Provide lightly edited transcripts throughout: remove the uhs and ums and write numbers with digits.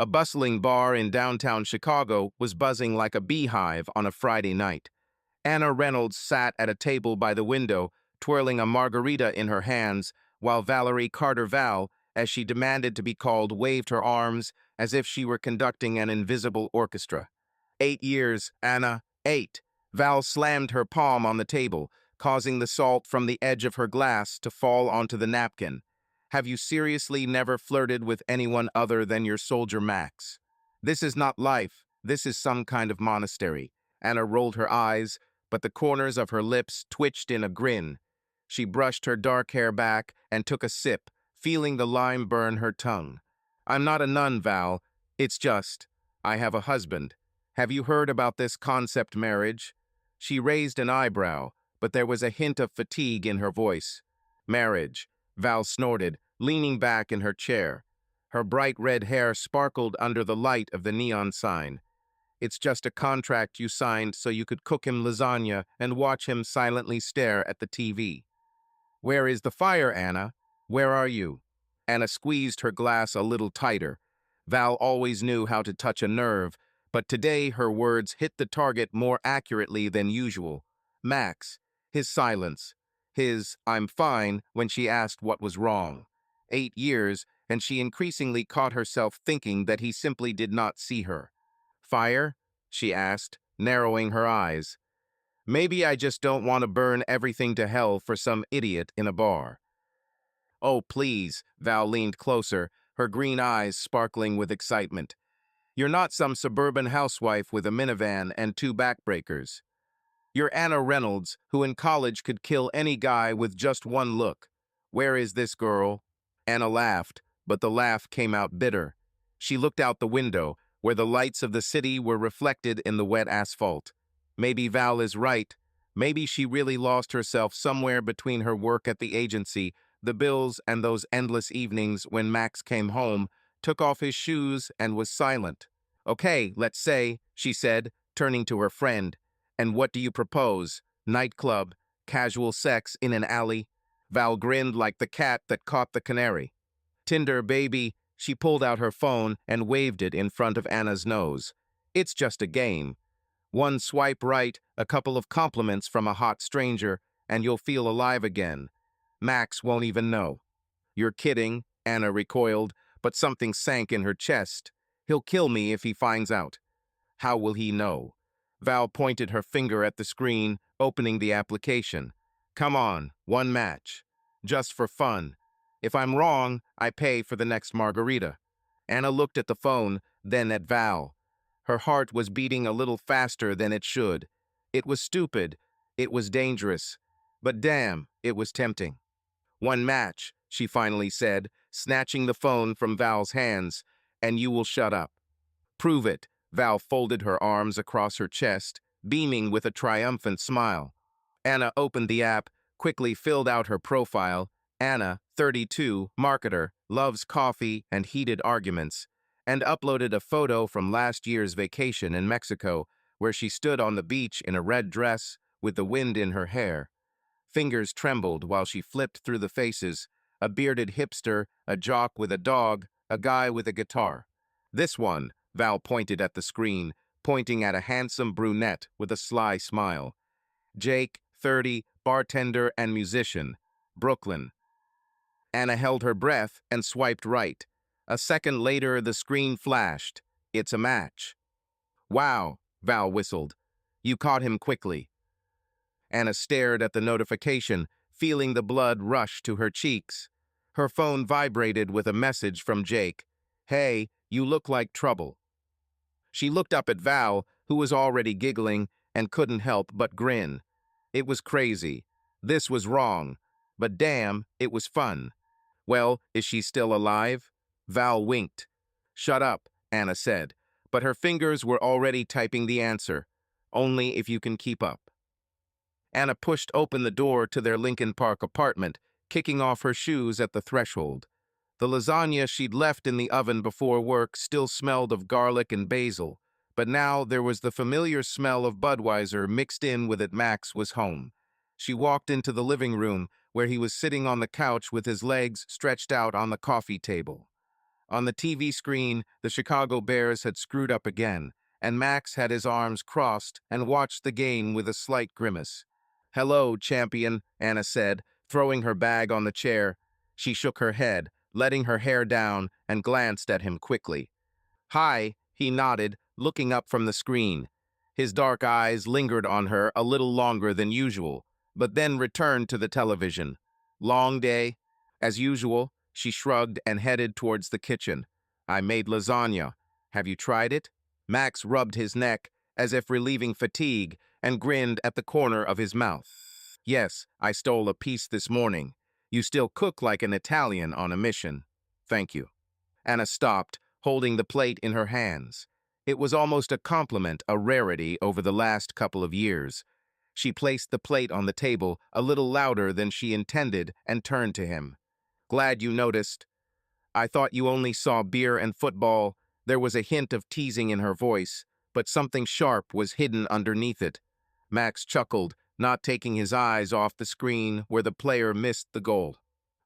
A bustling bar in downtown Chicago was buzzing like a beehive on a Friday night. Anna Reynolds sat at a table by the window, twirling a margarita in her hands, while Valerie Carter Val, as she demanded to be called, waved her arms as if she were conducting an invisible orchestra. 8 years, Anna, 8. Val slammed her palm on the table, causing the salt from the edge of her glass to fall onto the napkin. Have you seriously never flirted with anyone other than your soldier Max? This is not life. This is some kind of monastery. Anna rolled her eyes, but the corners of her lips twitched in a grin. She brushed her dark hair back and took a sip, feeling the lime burn her tongue. I'm not a nun, Val. It's just, I have a husband. Have you heard about this concept marriage? She raised an eyebrow, but there was a hint of fatigue in her voice. Marriage, Val snorted, leaning back in her chair. Her bright red hair sparkled under the light of the neon sign. It's just a contract you signed so you could cook him lasagna and watch him silently stare at the TV. Where is the fire, Anna? Where are you? Anna squeezed her glass a little tighter. Val always knew how to touch a nerve, but today her words hit the target more accurately than usual. Max, his silence, his "I'm fine" when she asked what was wrong. 8 years, and she increasingly caught herself thinking that he simply did not see her. Fire? She asked, narrowing her eyes. Maybe I just don't want to burn everything to hell for some idiot in a bar. Oh, please, Val leaned closer, her green eyes sparkling with excitement. You're not some suburban housewife with a minivan and 2 backbreakers. You're Anna Reynolds, who in college could kill any guy with just one look. Where is this girl? Anna laughed, but the laugh came out bitter. She looked out the window, where the lights of the city were reflected in the wet asphalt. Maybe Val is right. Maybe she really lost herself somewhere between her work at the agency, the bills, and those endless evenings when Max came home, took off his shoes, and was silent. Okay, let's say, she said, turning to her friend. And what do you propose? Nightclub? Casual sex in an alley? Val grinned like the cat that caught the canary. Tinder, baby. She pulled out her phone and waved it in front of Anna's nose. It's just a game. One swipe right, a couple of compliments from a hot stranger, and you'll feel alive again. Max won't even know. You're kidding, Anna recoiled, but something sank in her chest. He'll kill me if he finds out. How will he know? Val pointed her finger at the screen, opening the application. Come on, one match. Just for fun. If I'm wrong, I pay for the next margarita. Anna looked at the phone, then at Val. Her heart was beating a little faster than it should. It was stupid. It was dangerous. But damn, it was tempting. One match, she finally said, snatching the phone from Val's hands, and you will shut up. Prove it. Val folded her arms across her chest, beaming with a triumphant smile. Anna opened the app, quickly filled out her profile. Anna, 32, marketer, loves coffee and heated arguments, and uploaded a photo from last year's vacation in Mexico, where she stood on the beach in a red dress with the wind in her hair. Fingers trembled while she flipped through the faces, a bearded hipster, a jock with a dog, a guy with a guitar. This one, Val pointed at the screen, pointing at a handsome brunette with a sly smile. Jake, 30, bartender and musician, Brooklyn. Anna held her breath and swiped right. A second later, the screen flashed. It's a match. Wow, Val whistled. You caught him quickly. Anna stared at the notification, feeling the blood rush to her cheeks. Her phone vibrated with a message from Jake. Hey, you look like trouble. She looked up at Val, who was already giggling, and couldn't help but grin. It was crazy. This was wrong. But damn, it was fun. Well, is she still alive? Val winked. Shut up, Anna said, but her fingers were already typing the answer. Only if you can keep up. Anna pushed open the door to their Lincoln Park apartment, kicking off her shoes at the threshold. The lasagna she'd left in the oven before work still smelled of garlic and basil, but now there was the familiar smell of Budweiser mixed in with it. Max was home. She walked into the living room, where he was sitting on the couch with his legs stretched out on the coffee table. On the TV screen, the Chicago Bears had screwed up again, and Max had his arms crossed and watched the game with a slight grimace. "Hello, champion," Anna said, throwing her bag on the chair. She shook her head, letting her hair down, and glanced at him quickly. "Hi," he nodded, looking up from the screen. His dark eyes lingered on her a little longer than usual, but then returned to the television. "Long day?" "As usual," she shrugged and headed towards the kitchen. "I made lasagna. Have you tried it?" Max rubbed his neck, as if relieving fatigue, and grinned at the corner of his mouth. "Yes, I stole a piece this morning. You still cook like an Italian on a mission." "Thank you." Anna stopped, holding the plate in her hands. It was almost a compliment, a rarity over the last couple of years. She placed the plate on the table a little louder than she intended and turned to him. "Glad you noticed. I thought you only saw beer and football." There was a hint of teasing in her voice, but something sharp was hidden underneath it. Max chuckled, not taking his eyes off the screen where the player missed the goal.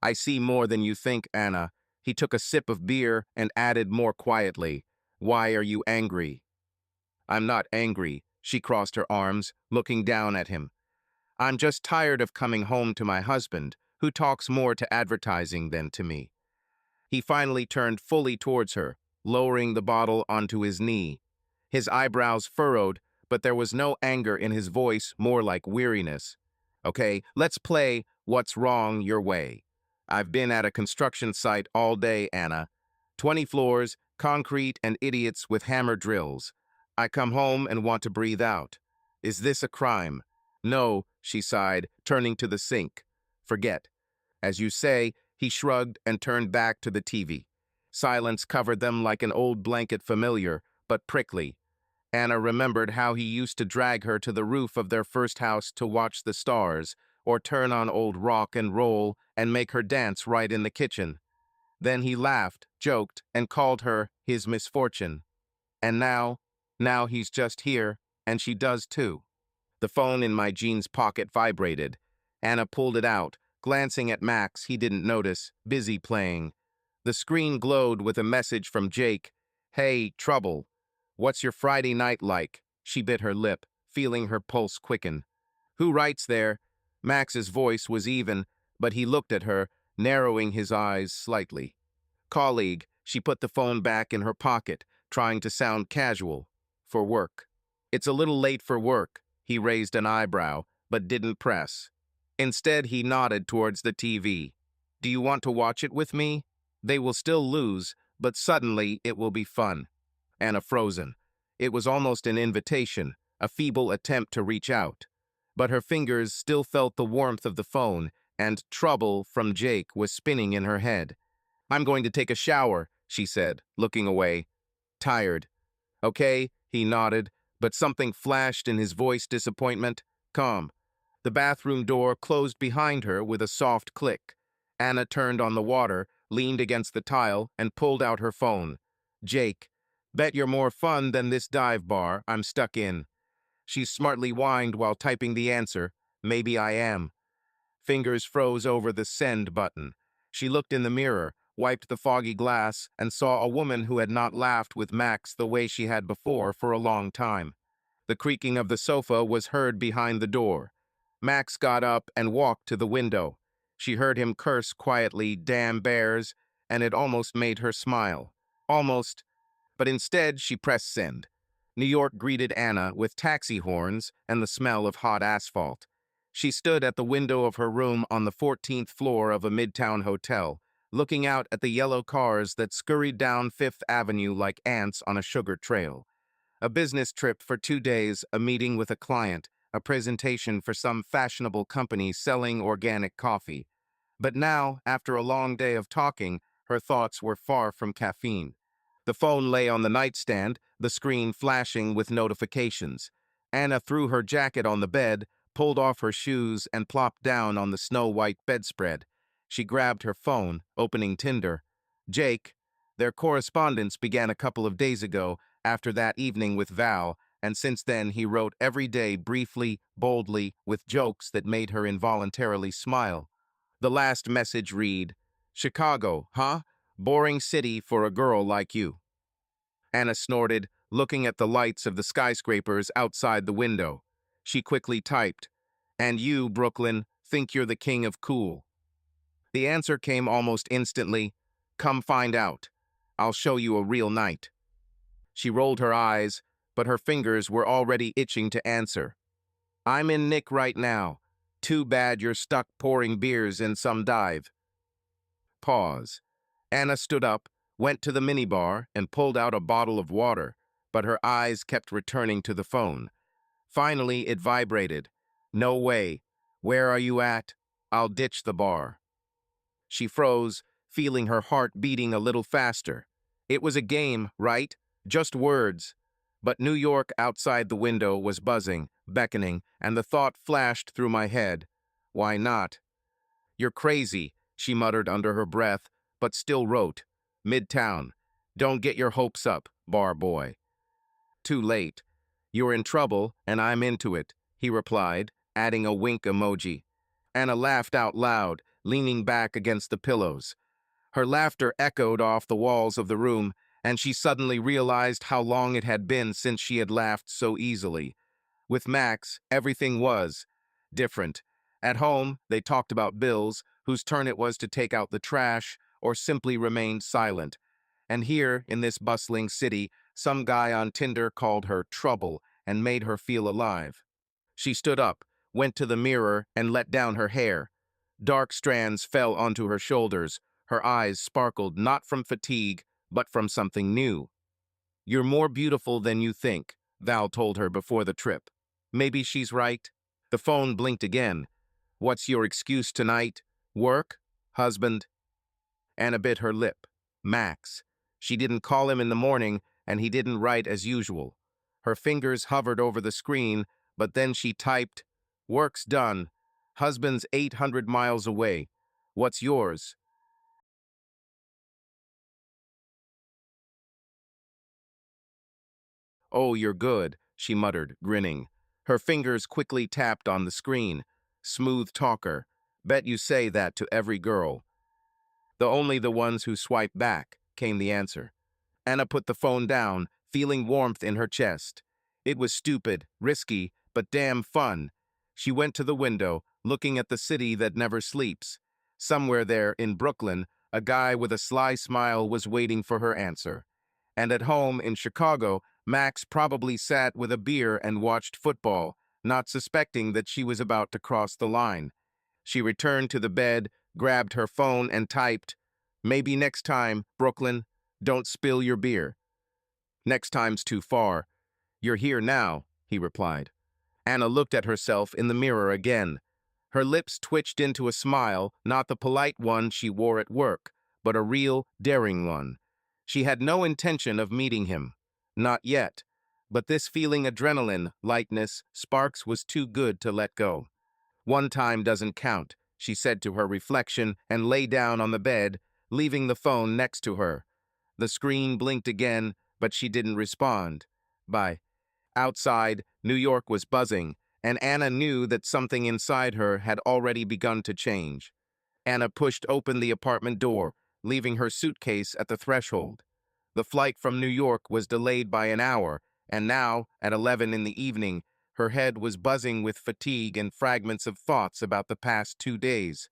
"I see more than you think, Anna." He took a sip of beer and added more quietly, "Why are you angry?" "I'm not angry." She crossed her arms, looking down at him. "I'm just tired of coming home to my husband, who talks more to advertising than to me." He finally turned fully towards her, lowering the bottle onto his knee. His eyebrows furrowed, but there was no anger in his voice, more like weariness. "Okay, let's play What's Wrong Your Way." "I've been at a construction site all day, Anna. 20 floors, concrete, and idiots with hammer drills. I come home and want to breathe out. Is this a crime?" "No," she sighed, turning to the sink. "Forget." "As you say," he shrugged and turned back to the TV. Silence covered them like an old blanket, familiar, but prickly. Anna remembered how he used to drag her to the roof of their first house to watch the stars, or turn on old rock and roll and make her dance right in the kitchen. Then he laughed, joked, and called her his misfortune. And now he's just here, and she does too. The phone in my jeans pocket vibrated. Anna pulled it out, glancing at Max he didn't notice, busy playing. The screen glowed with a message from Jake. "Hey, trouble. What's your Friday night like?" She bit her lip, feeling her pulse quicken. "Who writes there?" Max's voice was even, but he looked at her, narrowing his eyes slightly. "Colleague." She put the phone back in her pocket, trying to sound casual. "For work." "It's a little late for work." He raised an eyebrow, but didn't press. Instead, he nodded towards the TV. "Do you want to watch it with me? They will still lose, but suddenly it will be fun." Anna frozen. It was almost an invitation, a feeble attempt to reach out. But her fingers still felt the warmth of the phone, and "trouble" from Jake was spinning in her head. "I'm going to take a shower," she said, looking away. "Tired." "Okay," he nodded, but something flashed in his voice, disappointment. "Calm." The bathroom door closed behind her with a soft click. Anna turned on the water, leaned against the tile, and pulled out her phone. "Jake, bet you're more fun than this dive bar I'm stuck in." She smartly whined while typing the answer, "Maybe I am." Fingers froze over the send button. She looked in the mirror, wiped the foggy glass, and saw a woman who had not laughed with Max the way she had before for a long time. The creaking of the sofa was heard behind the door. Max got up and walked to the window. She heard him curse quietly, "Damn bears," and it almost made her smile. Almost, but instead she pressed send. New York greeted Anna with taxi horns and the smell of hot asphalt. She stood at the window of her room on the 14th floor of a midtown hotel, looking out at the yellow cars that scurried down Fifth Avenue like ants on a sugar trail. A business trip for 2 days, a meeting with a client, a presentation for some fashionable company selling organic coffee. But now, after a long day of talking, her thoughts were far from caffeine. The phone lay on the nightstand, the screen flashing with notifications. Anna threw her jacket on the bed, pulled off her shoes, and plopped down on the snow-white bedspread. She grabbed her phone, opening Tinder. Jake. Their correspondence began a couple of days ago, after that evening with Val, and since then he wrote every day briefly, boldly, with jokes that made her involuntarily smile. The last message read, "Chicago, huh? Boring city for a girl like you. Anna snorted, looking at the lights of the skyscrapers outside the window. She quickly typed, "And you, Brooklyn, think you're the king of cool." The answer came almost instantly, "Come find out. I'll show you a real night." She rolled her eyes, but her fingers were already itching to answer. "I'm in Nick right now. Too bad you're stuck pouring beers in some dive." Pause. Anna stood up, went to the minibar, and pulled out a bottle of water, but her eyes kept returning to the phone. Finally, it vibrated. "No way. Where are you at? I'll ditch the bar." She froze, feeling her heart beating a little faster. It was a game, right? Just words. But New York outside the window was buzzing, beckoning, and the thought flashed through my head. Why not? "You're crazy," she muttered under her breath, but still wrote, "Midtown. Don't get your hopes up, bar boy." "Too late. You're in trouble, and I'm into it," he replied, adding a wink emoji. Anna laughed out loud, leaning back against the pillows. Her laughter echoed off the walls of the room, and she suddenly realized how long it had been since she had laughed so easily. With Max, everything was different. At home, they talked about bills, whose turn it was to take out the trash, or simply remained silent. And here, in this bustling city, some guy on Tinder called her trouble and made her feel alive. She stood up, went to the mirror, and let down her hair. Dark strands fell onto her shoulders. Her eyes sparkled not from fatigue, but from something new. "You're more beautiful than you think," Val told her before the trip. Maybe she's right. The phone blinked again. "What's your excuse tonight? Work? Husband?" Anna bit her lip. Max. She didn't call him in the morning, and he didn't write as usual. Her fingers hovered over the screen, but then she typed, "Work's done. Husband's 800 miles away. What's yours?" "Oh, you're good," she muttered, grinning. Her fingers quickly tapped on the screen. "Smooth talker. Bet you say that to every girl." Only the ones who swipe back," came the answer. Anna put the phone down, feeling warmth in her chest. It was stupid, risky, but damn fun. She went to the window, looking at the city that never sleeps. Somewhere there, in Brooklyn, a guy with a sly smile was waiting for her answer. And at home, in Chicago, Max probably sat with a beer and watched football, not suspecting that she was about to cross the line. She returned to the bed, grabbed her phone, and typed, "Maybe next time, Brooklyn. Don't spill your beer." "Next time's too far. You're here now," he replied. Anna looked at herself in the mirror again. Her lips twitched into a smile, not the polite one she wore at work, but a real, daring one. She had no intention of meeting him. Not yet. But this feeling adrenaline, lightness, sparks was too good to let go. "One time doesn't count," she said to her reflection and lay down on the bed, leaving the phone next to her. The screen blinked again, but she didn't respond. Bye. Outside, New York was buzzing, and Anna knew that something inside her had already begun to change. Anna pushed open the apartment door, leaving her suitcase at the threshold. The flight from New York was delayed by an hour, and now, at 11 in the evening, her head was buzzing with fatigue and fragments of thoughts about the past 2 days.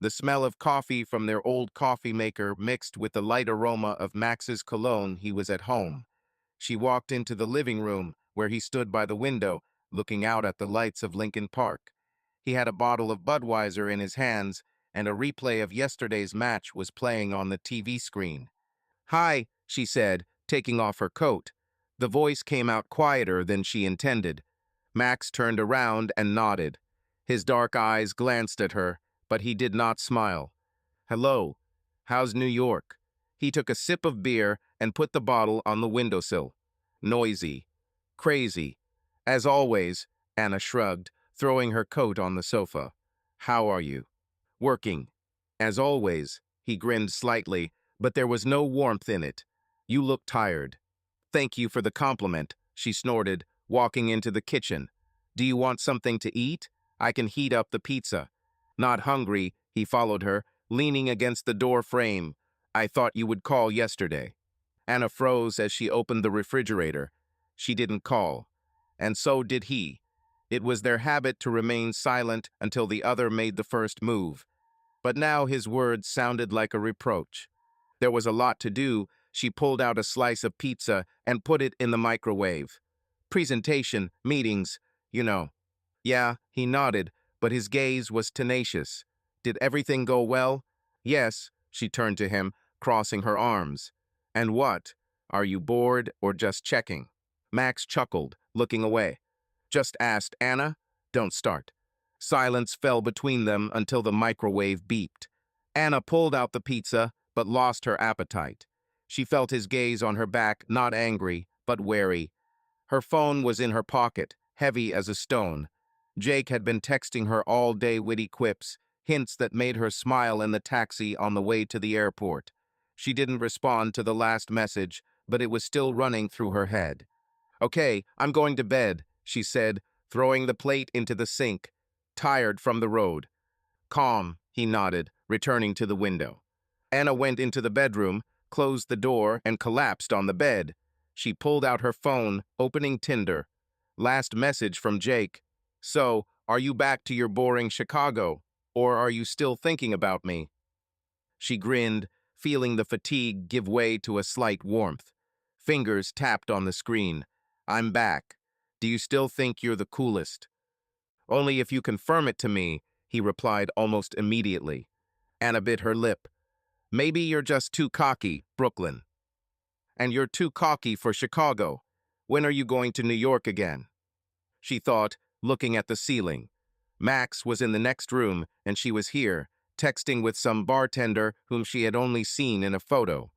The smell of coffee from their old coffee maker mixed with the light aroma of Max's cologne. He was at home. She walked into the living room, where he stood by the window, looking out at the lights of Lincoln Park. He had a bottle of Budweiser in his hands, and a replay of yesterday's match was playing on the TV screen. "Hi," she said, taking off her coat. The voice came out quieter than she intended. Max turned around and nodded. His dark eyes glanced at her, but he did not smile. "Hello. How's New York?" He took a sip of beer and put the bottle on the windowsill. "Noisy. Crazy. As always," Anna shrugged, throwing her coat on the sofa. "How are you?" "Working." "As always." He grinned slightly, but there was no warmth in it. "You look tired." "Thank you for the compliment," she snorted, walking into the kitchen. "Do you want something to eat? I can heat up the pizza." Not hungry, he followed her, leaning against the door frame. I thought you would call yesterday. Anna froze as she opened the refrigerator. She didn't call. And so did he. It was their habit to remain silent until the other made the first move. But now his words sounded like a reproach. There was a lot to do. She pulled out a slice of pizza and put it in the microwave. Presentation, meetings, you know. Yeah, he nodded, but his gaze was tenacious. Did everything go well? Yes, she turned to him, crossing her arms. And what? Are you bored or just checking? Max chuckled, looking away. Just asked Anna. Don't start. Silence fell between them until the microwave beeped. Anna pulled out the pizza, but lost her appetite. She felt his gaze on her back, not angry, but wary. Her phone was in her pocket, heavy as a stone. Jake had been texting her all day witty quips, hints that made her smile in the taxi on the way to the airport. She didn't respond to the last message, but it was still running through her head. Okay, I'm going to bed, she said, throwing the plate into the sink. Tired from the road. Calm, he nodded, returning to the window. Anna went into the bedroom, closed the door, and collapsed on the bed. She pulled out her phone, opening Tinder. Last message from Jake. So, are you back to your boring Chicago? Or are you still thinking about me? She grinned, feeling the fatigue give way to a slight warmth. Fingers tapped on the screen. I'm back. Do you still think you're the coolest? Only if you confirm it to me, he replied almost immediately. Anna bit her lip. Maybe you're just too cocky, Brooklyn. And you're too cocky for Chicago. When are you going to New York again? She thought, looking at the ceiling. Max was in the next room, and she was here, texting with some bartender whom she had only seen in a photo.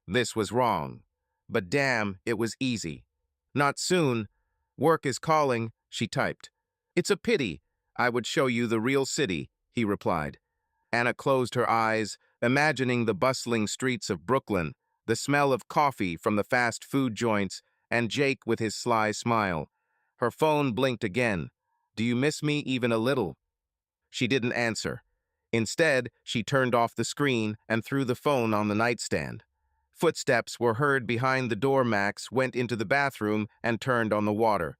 This was wrong. But damn, it was easy. Not soon. Work is calling, she typed. It's a pity. I would show you the real city, he replied. Anna closed her eyes, imagining the bustling streets of Brooklyn, the smell of coffee from the fast food joints, and Jake with his sly smile. Her phone blinked again. Do you miss me even a little? She didn't answer. Instead, she turned off the screen and threw the phone on the nightstand. Footsteps were heard behind the door. Max went into the bathroom and turned on the water.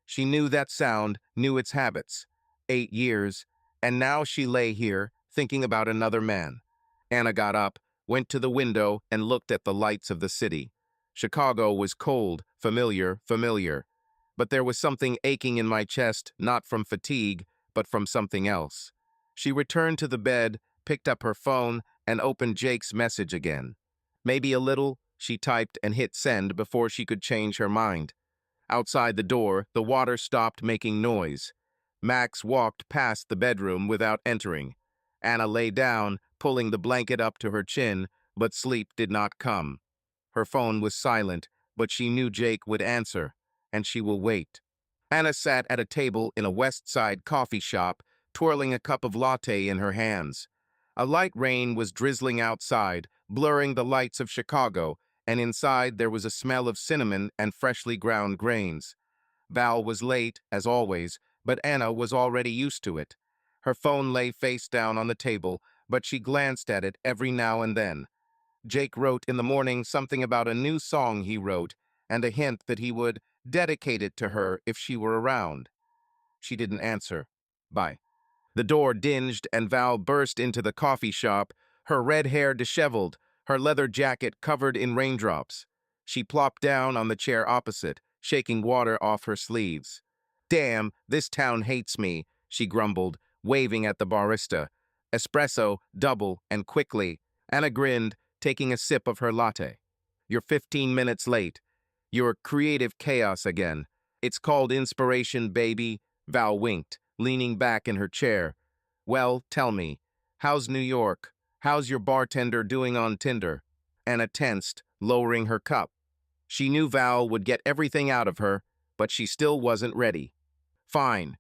She knew that sound, knew its habits. 8 years, and now she lay here, thinking about another man. Anna got up, went to the window, and looked at the lights of the city. Chicago was cold, familiar. But there was something aching in my chest, not from fatigue, but from something else. She returned to the bed, picked up her phone, and opened Jake's message again. Maybe a little, she typed and hit send before she could change her mind. Outside the door, the water stopped making noise. Max walked past the bedroom without entering. Anna lay down, pulling the blanket up to her chin, but sleep did not come. Her phone was silent, but she knew Jake would answer, and she will wait. Anna sat at a table in a West Side coffee shop, twirling a cup of latte in her hands. A light rain was drizzling outside, blurring the lights of Chicago, and inside there was a smell of cinnamon and freshly ground grains. Val was late, as always, but Anna was already used to it. Her phone lay face down on the table, but she glanced at it every now and then. Jake wrote in the morning something about a new song he wrote, and a hint that he would dedicate it to her if she were around. She didn't answer. Bye. The door dinged and Val burst into the coffee shop, her red hair disheveled, her leather jacket covered in raindrops. She plopped down on the chair opposite, shaking water off her sleeves. Damn, this town hates me, she grumbled, waving at the barista. Espresso, double, and quickly. Anna grinned, taking a sip of her latte. You're 15 minutes late. You're creative chaos again. It's called inspiration, baby. Val winked, leaning back in her chair. Well, tell me, how's New York? How's your bartender doing on Tinder? Anna tensed, lowering her cup. She knew Val would get everything out of her, but she still wasn't ready. Fine.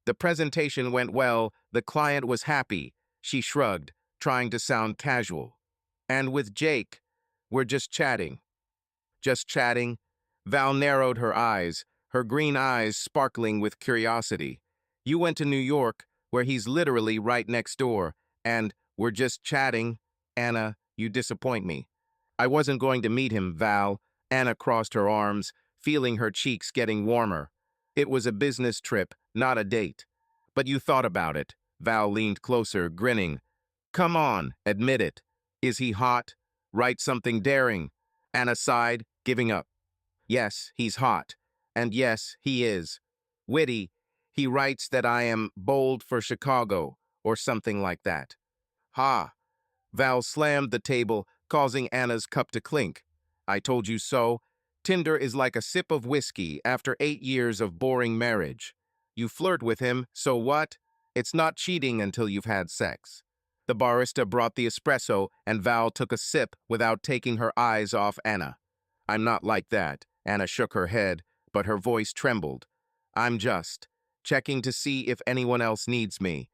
The presentation went well, the client was happy. She shrugged, trying to sound casual. And with Jake, we're just chatting. Just chatting? Val narrowed her eyes, her green eyes sparkling with curiosity. You went to New York, where he's literally right next door, and we're just chatting. Anna, You disappoint me. I wasn't going to meet him, Val. Anna crossed her arms, feeling her cheeks getting warmer. It was a business trip, not a date. But you thought about it. Val leaned closer, grinning. Come on, admit it. Is he hot? Write something daring. Anna sighed, giving up. Yes, he's hot. And yes, he is. Witty. He writes that I am bold for Chicago, or something like that. Ha! Val slammed the table, causing Anna's cup to clink. I told you so. Tinder is like a sip of whiskey after 8 years of boring marriage. You flirt with him, so what? It's not cheating until you've had sex. The barista brought the espresso, and Val took a sip without taking her eyes off Anna. I'm not like that. Anna shook her head, but her voice trembled. I'm just checking to see if anyone else needs me.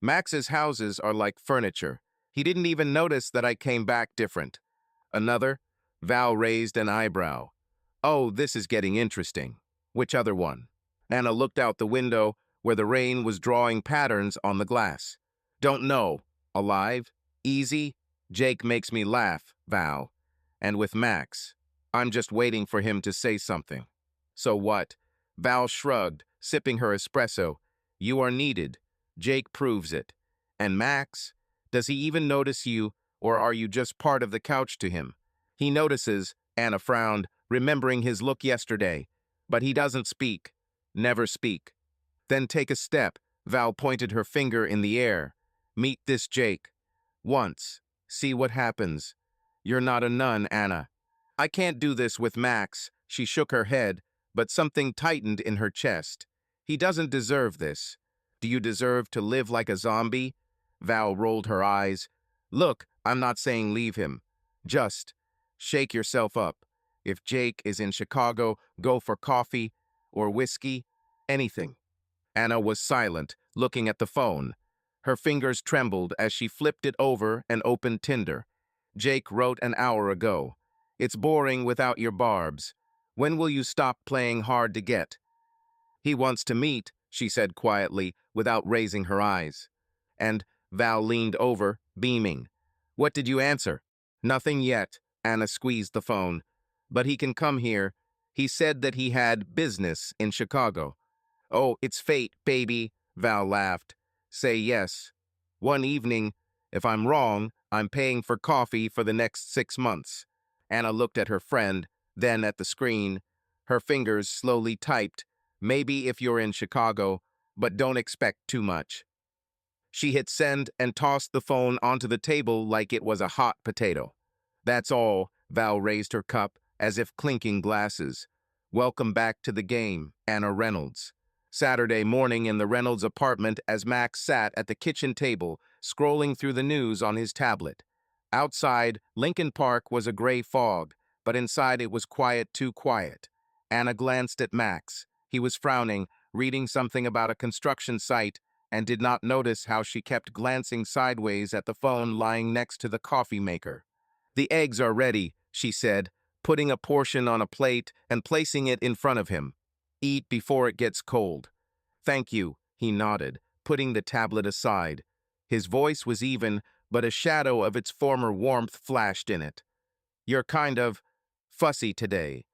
Max's houses are like furniture. He didn't even notice that I came back different. Another? Val raised an eyebrow. Oh, this is getting interesting. Which other one? Anna looked out the window where the rain was drawing patterns on the glass. Don't know. Alive? Easy? Jake makes me laugh, Val. And with Max, I'm just waiting for him to say something. So what? Val shrugged, sipping her espresso. You are needed. Jake proves it. And Max? Does he even notice you, or are you just part of the couch to him? He notices, Anna frowned, remembering his look yesterday. But he doesn't speak. Never speak. Then take a step. Val pointed her finger in the air. Meet this Jake. Once. See what happens. You're not a nun, Anna. I can't do this with Max. She shook her head, but something tightened in her chest. He doesn't deserve this. Do you deserve to live like a zombie? Val rolled her eyes. Look, I'm not saying leave him. Just shake yourself up. If Jake is in Chicago, go for coffee or whiskey, anything. Anna was silent, looking at the phone. Her fingers trembled as she flipped it over and opened Tinder. Jake wrote an hour ago. It's boring without your barbs. When will you stop playing hard to get? He wants to meet, she said quietly, without raising her eyes. And Val leaned over, beaming. What did you answer? Nothing yet. Anna squeezed the phone. But he can come here. He said that he had business in Chicago. Oh, it's fate, baby, Val laughed. Say yes. One evening, if I'm wrong, I'm paying for coffee for the next 6 months. Anna looked at her friend, then at the screen. Her fingers slowly typed, maybe if you're in Chicago, but don't expect too much. She hit send and tossed the phone onto the table like it was a hot potato. That's all, Val raised her cup, as if clinking glasses. Welcome back to the game, Anna Reynolds. Saturday morning in the Reynolds apartment as Max sat at the kitchen table, scrolling through the news on his tablet. Outside, Lincoln Park was a gray fog, but inside it was quiet, too quiet. Anna glanced at Max. He was frowning, reading something about a construction site, and did not notice how she kept glancing sideways at the phone lying next to the coffee maker. The eggs are ready, she said, putting a portion on a plate and placing it in front of him. Eat before it gets cold. Thank you, he nodded, putting the tablet aside. His voice was even, but a shadow of its former warmth flashed in it. You're kind of fussy today.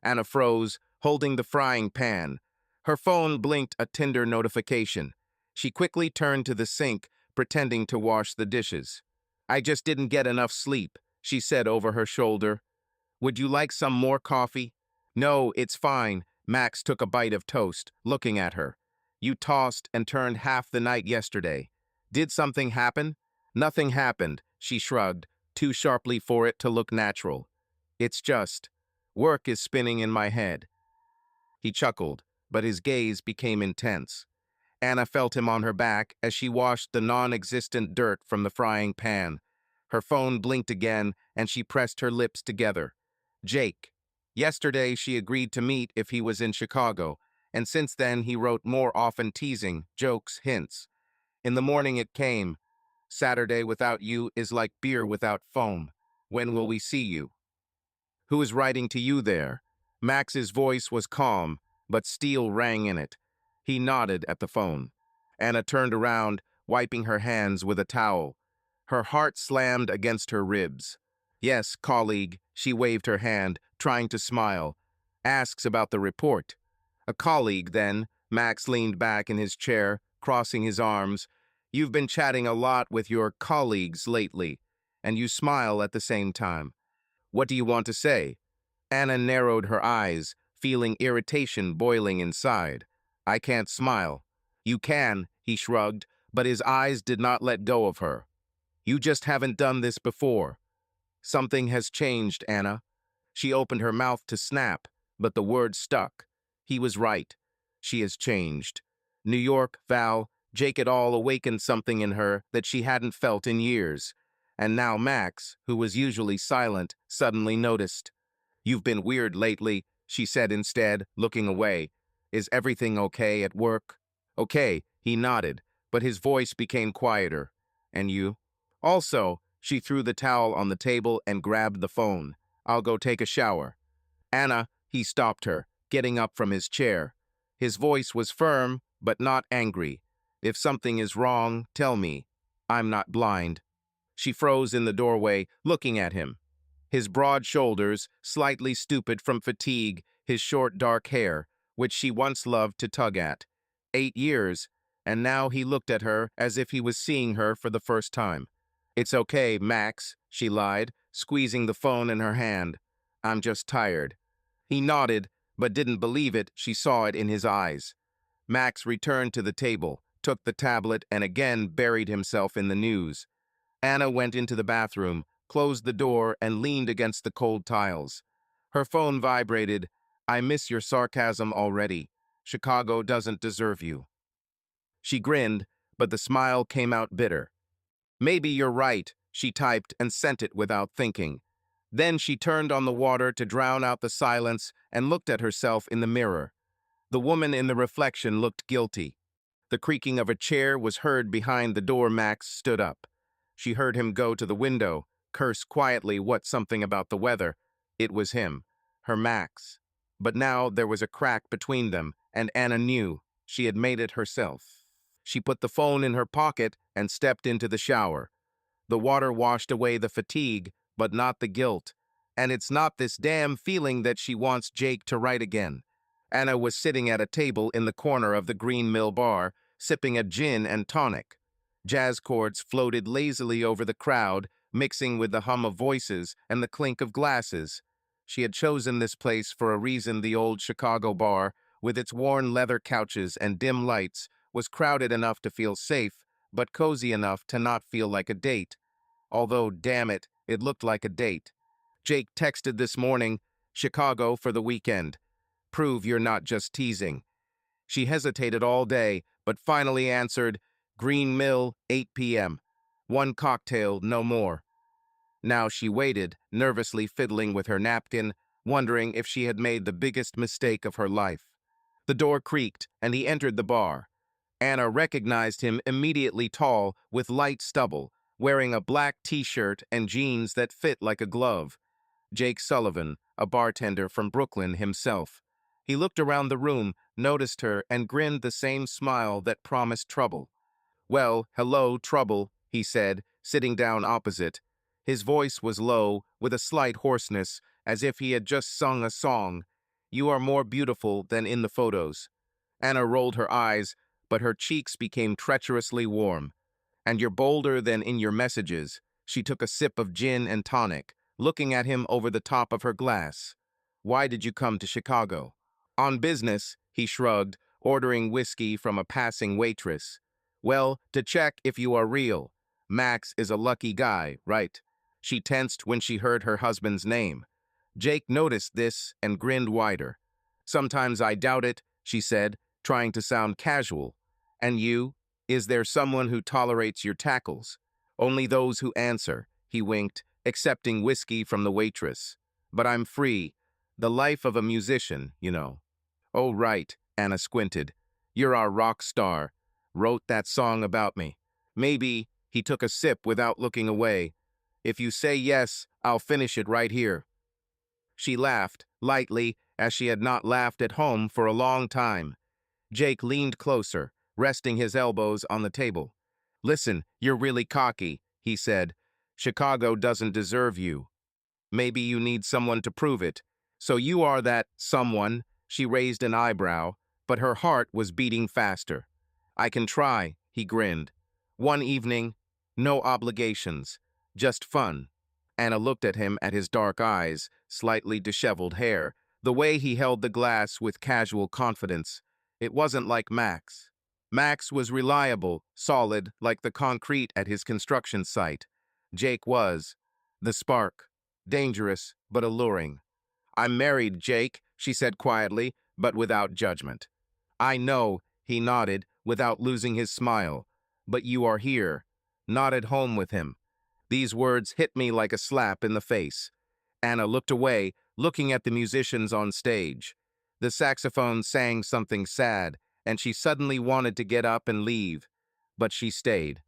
Anna froze, holding the frying pan. Her phone blinked a Tinder notification. She quickly turned to the sink, pretending to wash the dishes. I just didn't get enough sleep, she said over her shoulder. Would you like some more coffee? No, it's fine. Max took a bite of toast, looking at her. You tossed and turned half the night yesterday. Did something happen? Nothing happened, she shrugged, too sharply for it to look natural. It's just, work is spinning in my head. He chuckled, but his gaze became intense. Anna felt him on her back as she washed the non-existent dirt from the frying pan. Her phone blinked again, and she pressed her lips together. Jake. Yesterday she agreed to meet if he was in Chicago, and since then he wrote more often teasing, jokes, hints. In the morning it came. Saturday without you is like beer without foam. When will we see you? Who is writing to you there? Max's voice was calm, but steel rang in it. He nodded at the phone. Anna turned around, wiping her hands with a towel. Her heart slammed against her ribs. Yes, colleague, she waved her hand, trying to smile. Asks about the report. A colleague, then. Max leaned back in his chair, crossing his arms. You've been chatting a lot with your colleagues lately, and you smile at the same time. What do you want to say? Anna narrowed her eyes, feeling irritation boiling inside. I can't smile. You can, he shrugged, but his eyes did not let go of her. You just haven't done this before. Something has changed, Anna. She opened her mouth to snap, but the word stuck. He was right. She has changed. New York, Val, Jake had all awakened something in her that she hadn't felt in years. And now Max, who was usually silent, suddenly noticed. You've been weird lately, she said instead, looking away. Is everything okay at work? Okay, he nodded, but his voice became quieter. And you? Also, she threw the towel on the table and grabbed the phone. I'll go take a shower. Anna, he stopped her, getting up from his chair. His voice was firm, but not angry. If something is wrong, tell me. I'm not blind. She froze in the doorway, looking at him. His broad shoulders, slightly stupid from fatigue, his short dark hair, which she once loved to tug at. 8 years, and now he looked at her as if he was seeing her for the first time. It's okay, Max, she lied, squeezing the phone in her hand. I'm just tired. He nodded, but didn't believe it. She saw it in his eyes. Max returned to the table, took the tablet, and again buried himself in the news. Anna went into the bathroom, closed the door, and leaned against the cold tiles. Her phone vibrated. I miss your sarcasm already. Chicago doesn't deserve you. She grinned, but the smile came out bitter. Maybe you're right, she typed and sent it without thinking. Then she turned on the water to drown out the silence and looked at herself in the mirror. The woman in the reflection looked guilty. The creaking of a chair was heard behind the door. Max stood up. She heard him go to the window, curse quietly what something about the weather. It was him, her Max. But now there was a crack between them, and Anna knew she had made it herself. She put the phone in her pocket and stepped into the shower. The water washed away the fatigue, but not the guilt. And it's not this damn feeling that she wants Jake to write again. Anna was sitting at a table in the corner of the Green Mill bar, sipping a gin and tonic. Jazz chords floated lazily over the crowd, mixing with the hum of voices and the clink of glasses. She had chosen this place for a reason. The old Chicago bar, with its worn leather couches and dim lights, was crowded enough to feel safe, but cozy enough to not feel like a date. Although, damn it, it looked like a date. Jake texted this morning, Chicago for the weekend. Prove you're not just teasing. She hesitated all day, but finally answered, Green Mill, 8 p.m. One cocktail, no more. Now she waited, nervously fiddling with her napkin, wondering if she had made the biggest mistake of her life. The door creaked, and he entered the bar. Anna recognized him immediately, tall, with light stubble, wearing a black t-shirt and jeans that fit like a glove. Jake Sullivan, a bartender from Brooklyn himself. He looked around the room, noticed her, and grinned the same smile that promised trouble. Well, hello, trouble, he said, sitting down opposite. His voice was low, with a slight hoarseness, as if he had just sung a song. You are more beautiful than in the photos. Anna rolled her eyes, but her cheeks became treacherously warm. And you're bolder than in your messages. She took a sip of gin and tonic, looking at him over the top of her glass. Why did you come to Chicago? On business, he shrugged, ordering whiskey from a passing waitress. Well, to check if you are real. Max is a lucky guy, right? She tensed when she heard her husband's name. Jake noticed this and grinned wider. Sometimes I doubt it, she said, trying to sound casual. And you? Is there someone who tolerates your tackles? Only those who answer, he winked, accepting whiskey from the waitress. But I'm free. The life of a musician, you know. Oh, right, Anna squinted. You're our rock star. Wrote that song about me. Maybe, he took a sip without looking away. If you say yes, I'll finish it right here. She laughed, lightly, as she had not laughed at home for a long time. Jake leaned closer, resting his elbows on the table. Listen, you're really cocky, he said. Chicago doesn't deserve you. Maybe you need someone to prove it. So you are that someone, she raised an eyebrow, but her heart was beating faster. I can try, he grinned. One evening, no obligations, just fun. Anna looked at him at his dark eyes, slightly disheveled hair, the way he held the glass with casual confidence. It wasn't like Max. Max was reliable, solid, like the concrete at his construction site. Jake was the spark. Dangerous, but alluring. I'm married, Jake, she said quietly, but without judgment. I know, he nodded, without losing his smile. But you are here, not at home with him. These words hit me like a slap in the face. Anna looked away, looking at the musicians on stage. The saxophone sang something sad, and she suddenly wanted to get up and leave. But she stayed.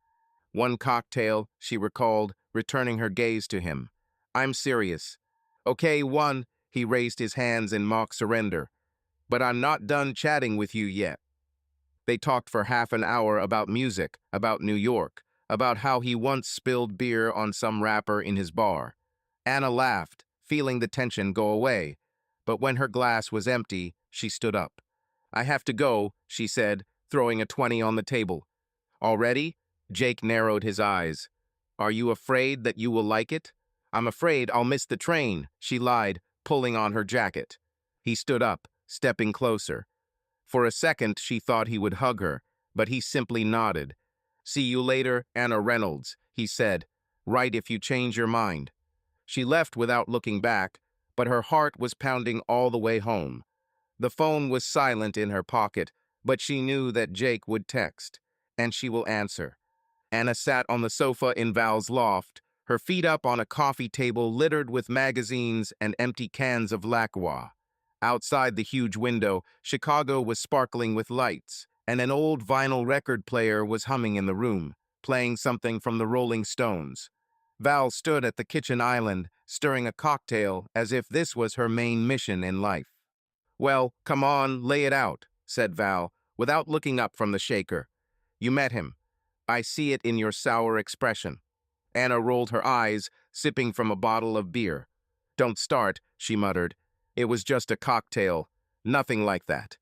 One cocktail, she recalled, returning her gaze to him. I'm serious. Okay, one, he raised his hands in mock surrender. But I'm not done chatting with you yet. They talked for half an hour about music, about New York, about how he once spilled beer on some rapper in his bar. Anna laughed, feeling the tension go away. But when her glass was empty, she stood up. I have to go, she said, throwing a 20 on the table. Already? Jake narrowed his eyes. Are you afraid that you will like it? I'm afraid I'll miss the train, she lied, pulling on her jacket. He stood up, stepping closer. For a second, she thought he would hug her, but he simply nodded. See you later, Anna Reynolds, he said. Right if you change your mind. She left without looking back, but her heart was pounding all the way home. The phone was silent in her pocket, but she knew that Jake would text, and she will answer. Anna sat on the sofa in Val's loft, her feet up on a coffee table littered with magazines and empty cans of Lacroix. Outside the huge window, Chicago was sparkling with lights, and an old vinyl record player was humming in the room, playing something from the Rolling Stones. Val stood at the kitchen island, stirring a cocktail as if this was her main mission in life. Well, come on, lay it out, said Val, without looking up from the shaker. You met him. I see it in your sour expression. Anna rolled her eyes, sipping from a bottle of beer. Don't start, she muttered. It was just a cocktail. Nothing like that.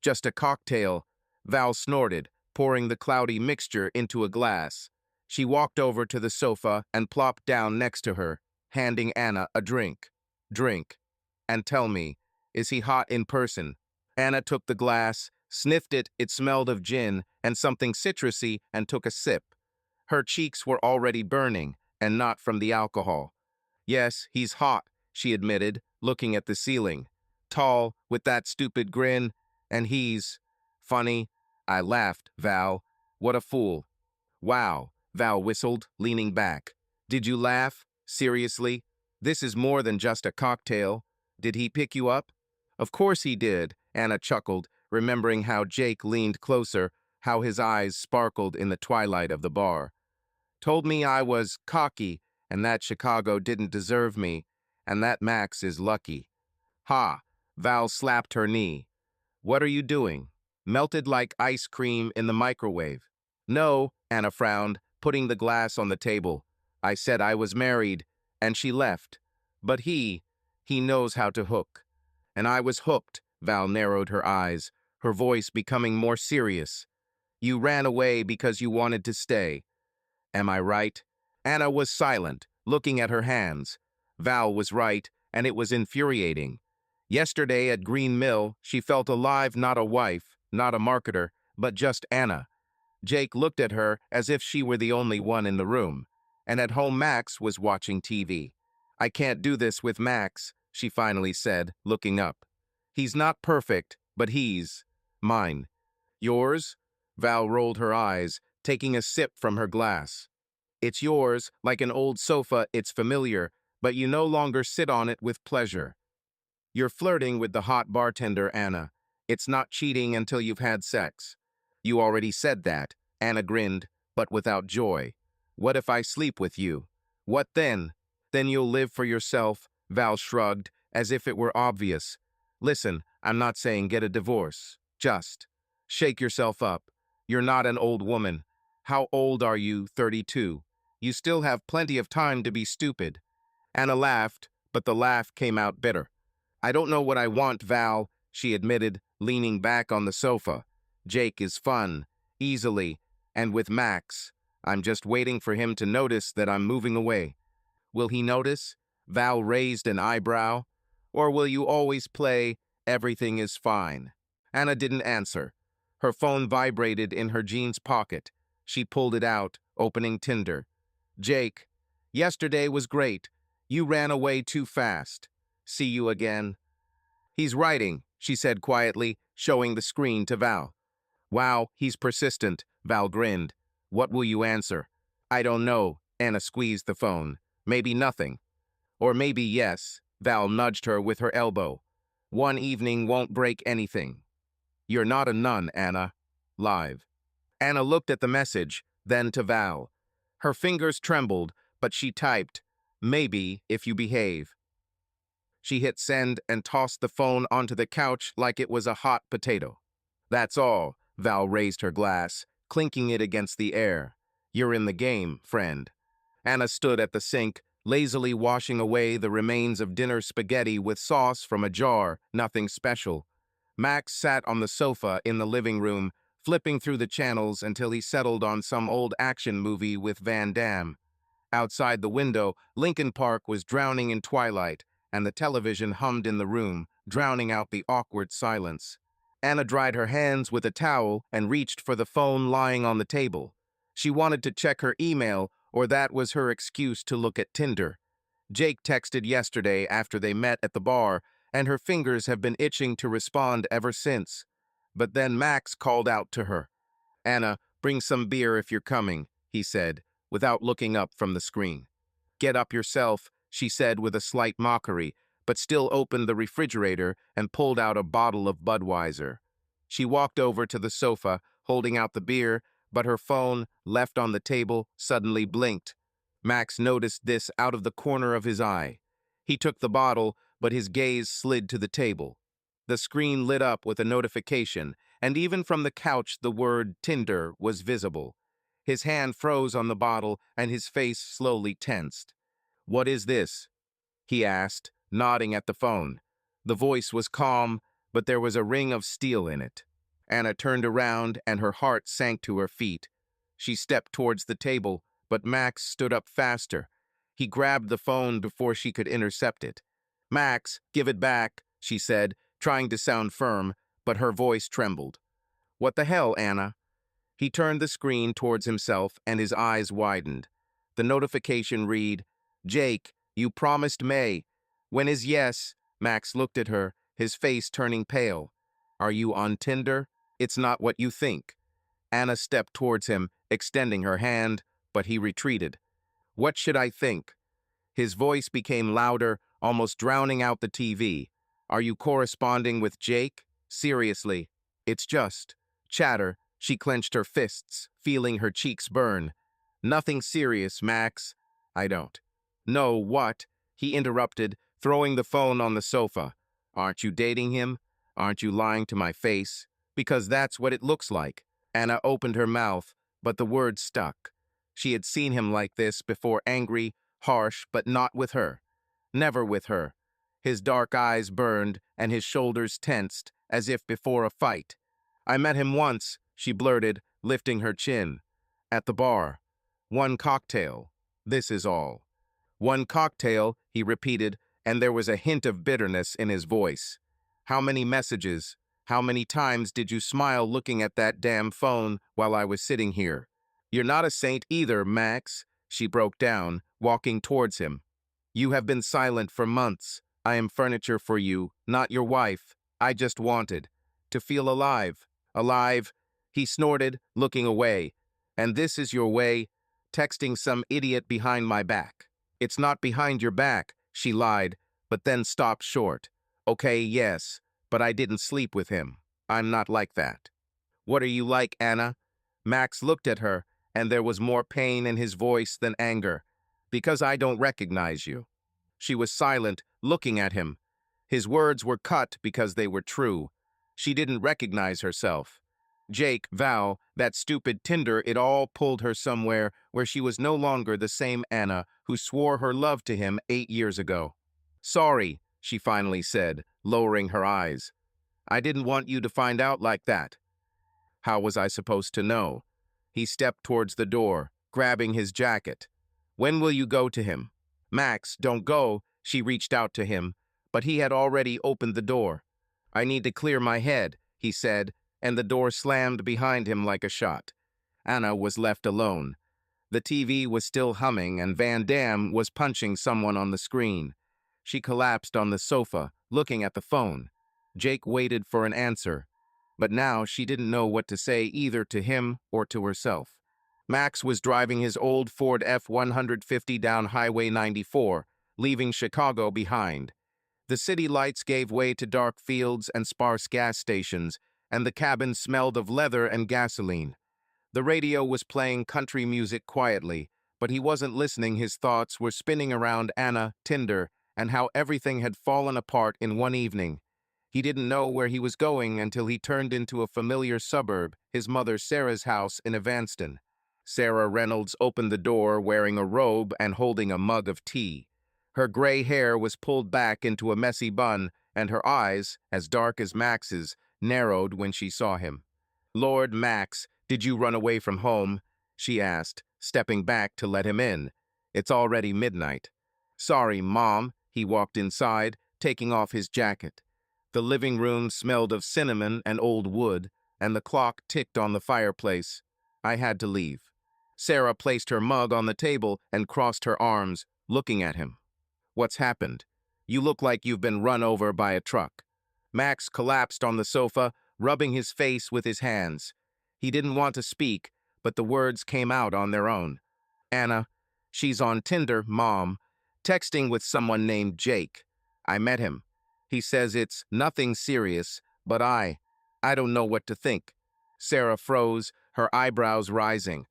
Just a cocktail. Val snorted, pouring the cloudy mixture into a glass. She walked over to the sofa and plopped down next to her, handing Anna a drink. Drink. And tell me, is he hot in person? Anna took the glass, sniffed it, it smelled of gin and something citrusy, and took a sip. Her cheeks were already burning, and not from the alcohol. Yes, he's hot, she admitted, looking at the ceiling. Tall, with that stupid grin, and he's funny. I laughed, Val. What a fool. Wow, Val whistled, leaning back. Did you laugh? Seriously? This is more than just a cocktail. Did he pick you up? Of course he did, Anna chuckled, remembering how Jake leaned closer, how his eyes sparkled in the twilight of the bar. Told me I was cocky, and that Chicago didn't deserve me, and that Max is lucky. Ha! Val slapped her knee. What are you doing? Melted like ice cream in the microwave. No, Anna frowned, putting the glass on the table. I said I was married, and she left. But he knows how to hook. And I was hooked, Val narrowed her eyes, her voice becoming more serious. You ran away because you wanted to stay. Am I right? Anna was silent, looking at her hands. Val was right, and it was infuriating. Yesterday at Green Mill, she felt alive, not a wife, not a marketer, but just Anna. Jake looked at her as if she were the only one in the room. And at home Max was watching TV. I can't do this with Max, she finally said, looking up. He's not perfect, but he's mine. Yours? Val rolled her eyes, taking a sip from her glass. It's yours, like an old sofa, it's familiar, but you no longer sit on it with pleasure. You're flirting with the hot bartender, Anna. It's not cheating until you've had sex. You already said that, Anna grinned, but without joy. What if I sleep with you? What then? Then you'll live for yourself, Val shrugged, as if it were obvious. Listen, I'm not saying get a divorce. Just shake yourself up. You're not an old woman. How old are you? 32. You still have plenty of time to be stupid. Anna laughed, but the laugh came out bitter. I don't know what I want, Val, she admitted, leaning back on the sofa. Jake is fun, easily, and with Max. I'm just waiting for him to notice that I'm moving away. Will he notice? Val raised an eyebrow. Or will you always play, everything is fine? Anna didn't answer. Her phone vibrated in her jeans pocket. She pulled it out, opening Tinder. Jake, yesterday was great. You ran away too fast. See you again. He's writing, she said quietly, showing the screen to Val. Wow, he's persistent, Val grinned. What will you answer? I don't know, Anna squeezed the phone. Maybe nothing. Or maybe yes, Val nudged her with her elbow. One evening won't break anything. You're not a nun, Anna. Live. Anna looked at the message, then to Val. Her fingers trembled, but she typed, maybe if you behave. She hit send and tossed the phone onto the couch like it was a hot potato. That's all, Val raised her glass, clinking it against the air. You're in the game, friend. Anna stood at the sink, lazily washing away the remains of dinner spaghetti with sauce from a jar, nothing special. Max sat on the sofa in the living room, flipping through the channels until he settled on some old action movie with Van Damme. Outside the window, Lincoln Park was drowning in twilight, and the television hummed in the room, drowning out the awkward silence. Anna dried her hands with a towel and reached for the phone lying on the table. She wanted to check her email, or that was her excuse to look at Tinder. Jake texted yesterday after they met at the bar, and her fingers have been itching to respond ever since. But then Max called out to her. Anna, bring some beer if you're coming, he said, without looking up from the screen. Get up yourself, she said with a slight mockery, but still opened the refrigerator and pulled out a bottle of Budweiser. She walked over to the sofa, holding out the beer, but her phone, left on the table, suddenly blinked. Max noticed this out of the corner of his eye. He took the bottle, but his gaze slid to the table. The screen lit up with a notification, and even from the couch the word Tinder was visible. His hand froze on the bottle, and his face slowly tensed. What is this? He asked, nodding at the phone. The voice was calm, but there was a ring of steel in it. Anna turned around, and her heart sank to her feet. She stepped towards the table, but Max stood up faster. He grabbed the phone before she could intercept it. Max, give it back, she said, trying to sound firm, but her voice trembled. What the hell, Anna? He turned the screen towards himself, and his eyes widened. The notification read, Jake, you promised May. When is yes? Max looked at her, his face turning pale. Are you on Tinder? It's not what you think. Anna stepped towards him, extending her hand, but he retreated. What should I think? His voice became louder, almost drowning out the TV. Are you corresponding with Jake? Seriously. It's just chatter. She clenched her fists, feeling her cheeks burn. Nothing serious, Max. I don't. No, what? He interrupted, throwing the phone on the sofa. Aren't you dating him? Aren't you lying to my face? Because that's what it looks like. Anna opened her mouth, but the words stuck. She had seen him like this before, angry, harsh, but not with her. Never with her. His dark eyes burned, and his shoulders tensed, as if before a fight. I met him once, she blurted, lifting her chin. At the bar. One cocktail. This is all. One cocktail, he repeated, and there was a hint of bitterness in his voice. How many messages? How many times did you smile looking at that damn phone while I was sitting here? You're not a saint either, Max, she broke down, walking towards him. You have been silent for months. I am furniture for you, not your wife. I just wanted to feel alive. Alive, he snorted, looking away. And this is your way, texting some idiot behind my back. It's not behind your back, she lied, but then stopped short. Okay, yes, but I didn't sleep with him. I'm not like that. What are you like, Anna? Max looked at her, and there was more pain in his voice than anger. Because I don't recognize you. She was silent, looking at him. His words were cut because they were true. She didn't recognize herself. Jake, Val, that stupid Tinder, it all pulled her somewhere where she was no longer the same Anna who swore her love to him 8 years ago. Sorry, she finally said, lowering her eyes. I didn't want you to find out like that. How was I supposed to know? He stepped towards the door, grabbing his jacket. When will you go to him? Max, don't go, she reached out to him, but he had already opened the door. I need to clear my head, he said, and the door slammed behind him like a shot. Anna was left alone. The TV was still humming and Van Damme was punching someone on the screen. She collapsed on the sofa, looking at the phone. Jake waited for an answer, but now she didn't know what to say either to him or to herself. Max was driving his old Ford F-150 down Highway 94, leaving Chicago behind. The city lights gave way to dark fields and sparse gas stations, and the cabin smelled of leather and gasoline. The radio was playing country music quietly, but he wasn't listening. His thoughts were spinning around Anna, Tinder, and how everything had fallen apart in one evening. He didn't know where he was going until he turned into a familiar suburb, his mother Sarah's house in Evanston. Sarah Reynolds opened the door wearing a robe and holding a mug of tea. Her gray hair was pulled back into a messy bun, and her eyes, as dark as Max's, narrowed when she saw him. Lord Max, did you run away from home? She asked, stepping back to let him in. It's already midnight. Sorry, Mom. He walked inside, taking off his jacket. The living room smelled of cinnamon and old wood, and the clock ticked on the fireplace. I had to leave. Sarah placed her mug on the table and crossed her arms, looking at him. What's happened? You look like you've been run over by a truck. Max collapsed on the sofa, rubbing his face with his hands. He didn't want to speak, but the words came out on their own. Anna, she's on Tinder, Mom, texting with someone named Jake. I met him. He says it's nothing serious, but I don't know what to think. Sarah froze, her eyebrows rising.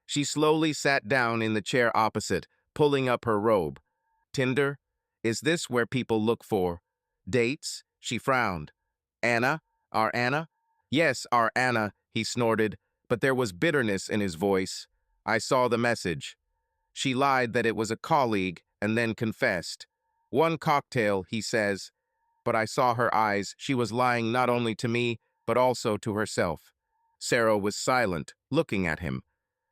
She slowly sat down in the chair opposite, pulling up her robe. Tinder? Is this where people look for dates? She frowned. Anna? Our Anna? Yes, our Anna, he snorted, but there was bitterness in his voice. I saw the message. She lied that it was a colleague and then confessed. One cocktail, he says. But I saw her eyes. She was lying not only to me, but also to herself. Sarah was silent, looking at him.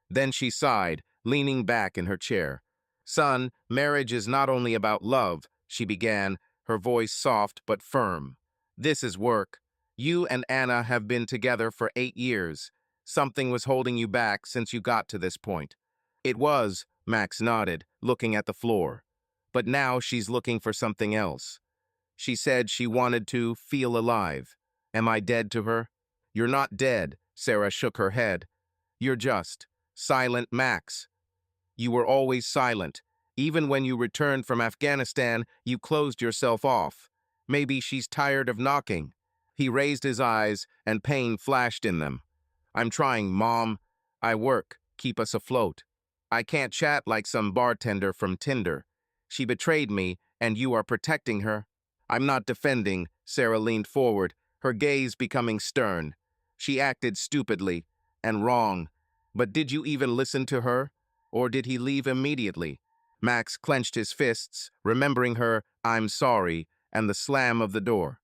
Then she sighed, leaning back in her chair. Son, marriage is not only about love, she began, her voice soft but firm. This is work. You and Anna have been together for 8 years. Something was holding you back since you got to this point. It was, Max nodded, looking at the floor. But now she's looking for something else. She said she wanted to feel alive. Am I dead to her? You're not dead, Sarah shook her head. You're just silent, Max. You were always silent. Even when you returned from Afghanistan, you closed yourself off. Maybe she's tired of knocking. He raised his eyes, and pain flashed in them. I'm trying, Mom. I work, keep us afloat. I can't chat like some bartender from Tinder. She betrayed me, and you are protecting her. I'm not defending, Sarah leaned forward, her gaze becoming stern. She acted stupidly and wrong. But did you even listen to her? Or did he leave immediately? Max clenched his fists, remembering her "I'm sorry" and the slam of the door.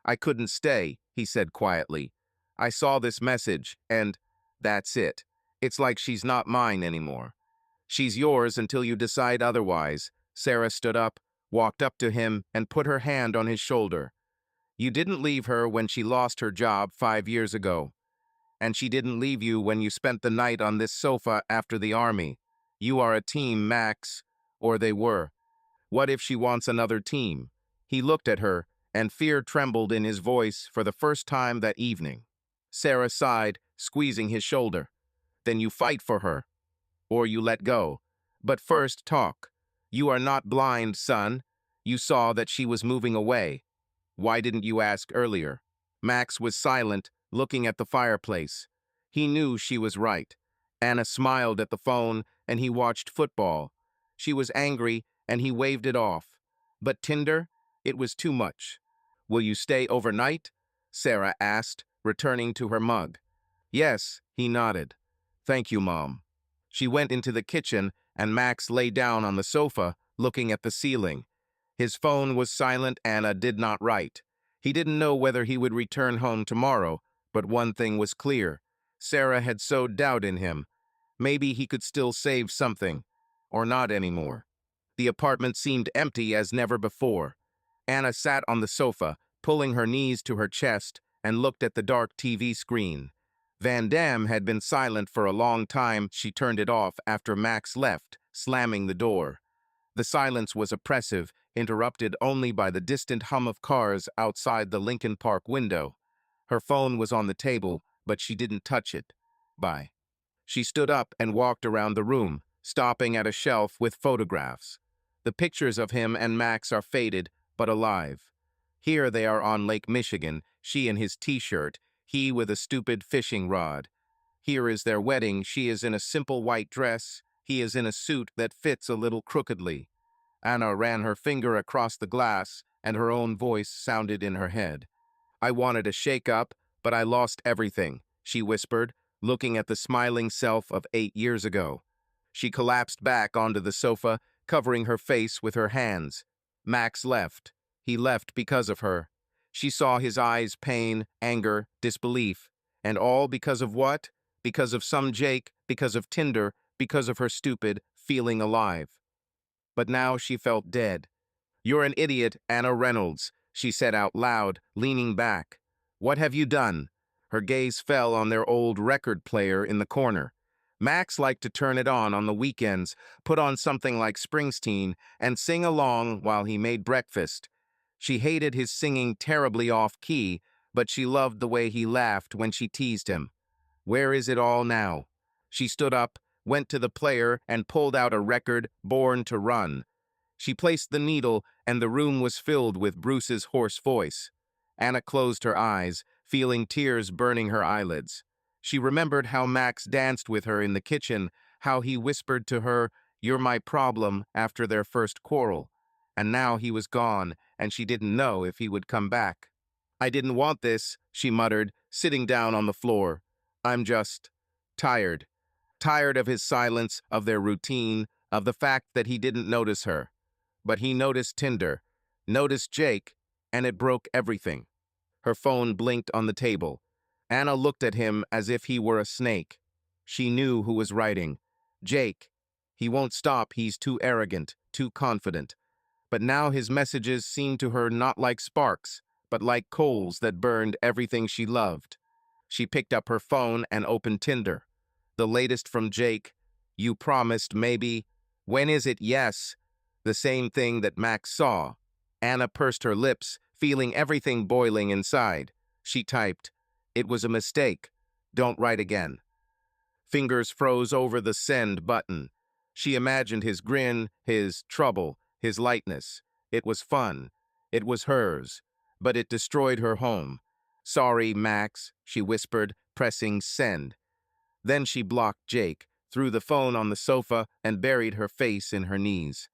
I couldn't stay, he said quietly. I saw this message, and that's it. It's like she's not mine anymore. She's yours until you decide otherwise. Sarah stood up, walked up to him, and put her hand on his shoulder. You didn't leave her when she lost her job 5 years ago. And she didn't leave you when you spent the night on this sofa after the army. You are a team, Max. Or they were. What if she wants another team? He looked at her, and fear trembled in his voice for the first time that evening. Sarah sighed, squeezing his shoulder. Then you fight for her. Or you let go. But first, talk. You are not blind, son. You saw that she was moving away. Why didn't you ask earlier? Max was silent, looking at the fireplace. He knew she was right. Anna smiled at the phone, and he watched football. She was angry, and he waved it off. But Tinder? It was too much. Will you stay overnight? Sarah asked, returning to her mug. Yes, he nodded. Thank you, Mom. She went into the kitchen, and Max lay down on the sofa, looking at the ceiling. His phone was silent. Anna did not write. He didn't know whether he would return home tomorrow, but one thing was clear. Sarah had sowed doubt in him. Maybe he could still save something, or not anymore. The apartment seemed empty as never before. Anna sat on the sofa, pulling her knees to her chest, and looked at the dark TV screen. Van Damme had been silent for a long time. She turned it off after Max left, slamming the door. The silence was oppressive, interrupted only by the distant hum of cars outside the Lincoln Park window. Her phone was on the table, but she didn't touch it. Bye. She stood up and walked around the room, stopping at a shelf with photographs. The pictures of him and Max are faded, but alive. Here they are on Lake Michigan, she in his t-shirt, he with a stupid fishing rod. Here is their wedding. She is in a simple white dress. He is in a suit that fits a little crookedly. Anna ran her finger across the glass, and her own voice sounded in her head. I wanted to shake up, but I lost everything, she whispered, looking at the smiling self of 8 years ago. She collapsed back onto the sofa, covering her face with her hands. Max left. He left because of her. She saw his eyes, pain, anger, disbelief. And all because of what? Because of some Jake, because of Tinder, because of her stupid feeling alive. But now she felt dead. You're an idiot, Anna Reynolds, she said out loud, leaning back. What have you done? Her gaze fell on their old record player in the corner. Max liked to turn it on the weekends, put on something like Springsteen, and sing along while he made breakfast. She hated his singing terribly off-key, but she loved the way he laughed when she teased him. Where is it all now? She stood up, went to the player, and pulled out a record, Born to Run. She placed the needle, and the room was filled with Bruce's hoarse voice. Anna closed her eyes, feeling tears burning her eyelids. She remembered how Max danced with her in the kitchen, how he whispered to her, "You're my problem," after their first quarrel. And now he was gone, and she didn't know if he would come back. I didn't want this, she muttered, sitting down on the floor. I'm just tired. Tired of his silence, of their routine, of the fact that he didn't notice her. But he noticed Tinder, noticed Jake, and it broke everything. Her phone blinked on the table. Anna looked at him as if he were a snake. She knew who was writing. Jake. He won't stop, he's too arrogant, too confident. But now his messages seemed to her not like sparks, but like coals that burned everything she loved. She picked up her phone and opened Tinder. The latest from Jake. You promised, maybe. When is it? Yes. The same thing that Max saw. Anna pursed her lips, feeling everything boiling inside. She typed, "It was a mistake. Don't write again." Fingers froze over the send button. She imagined his grin, his trouble, his lightness. It was fun. It was hers. But it destroyed her home. Sorry, Max, she whispered, pressing send. Then she blocked Jake, threw the phone on the sofa, and buried her face in her knees.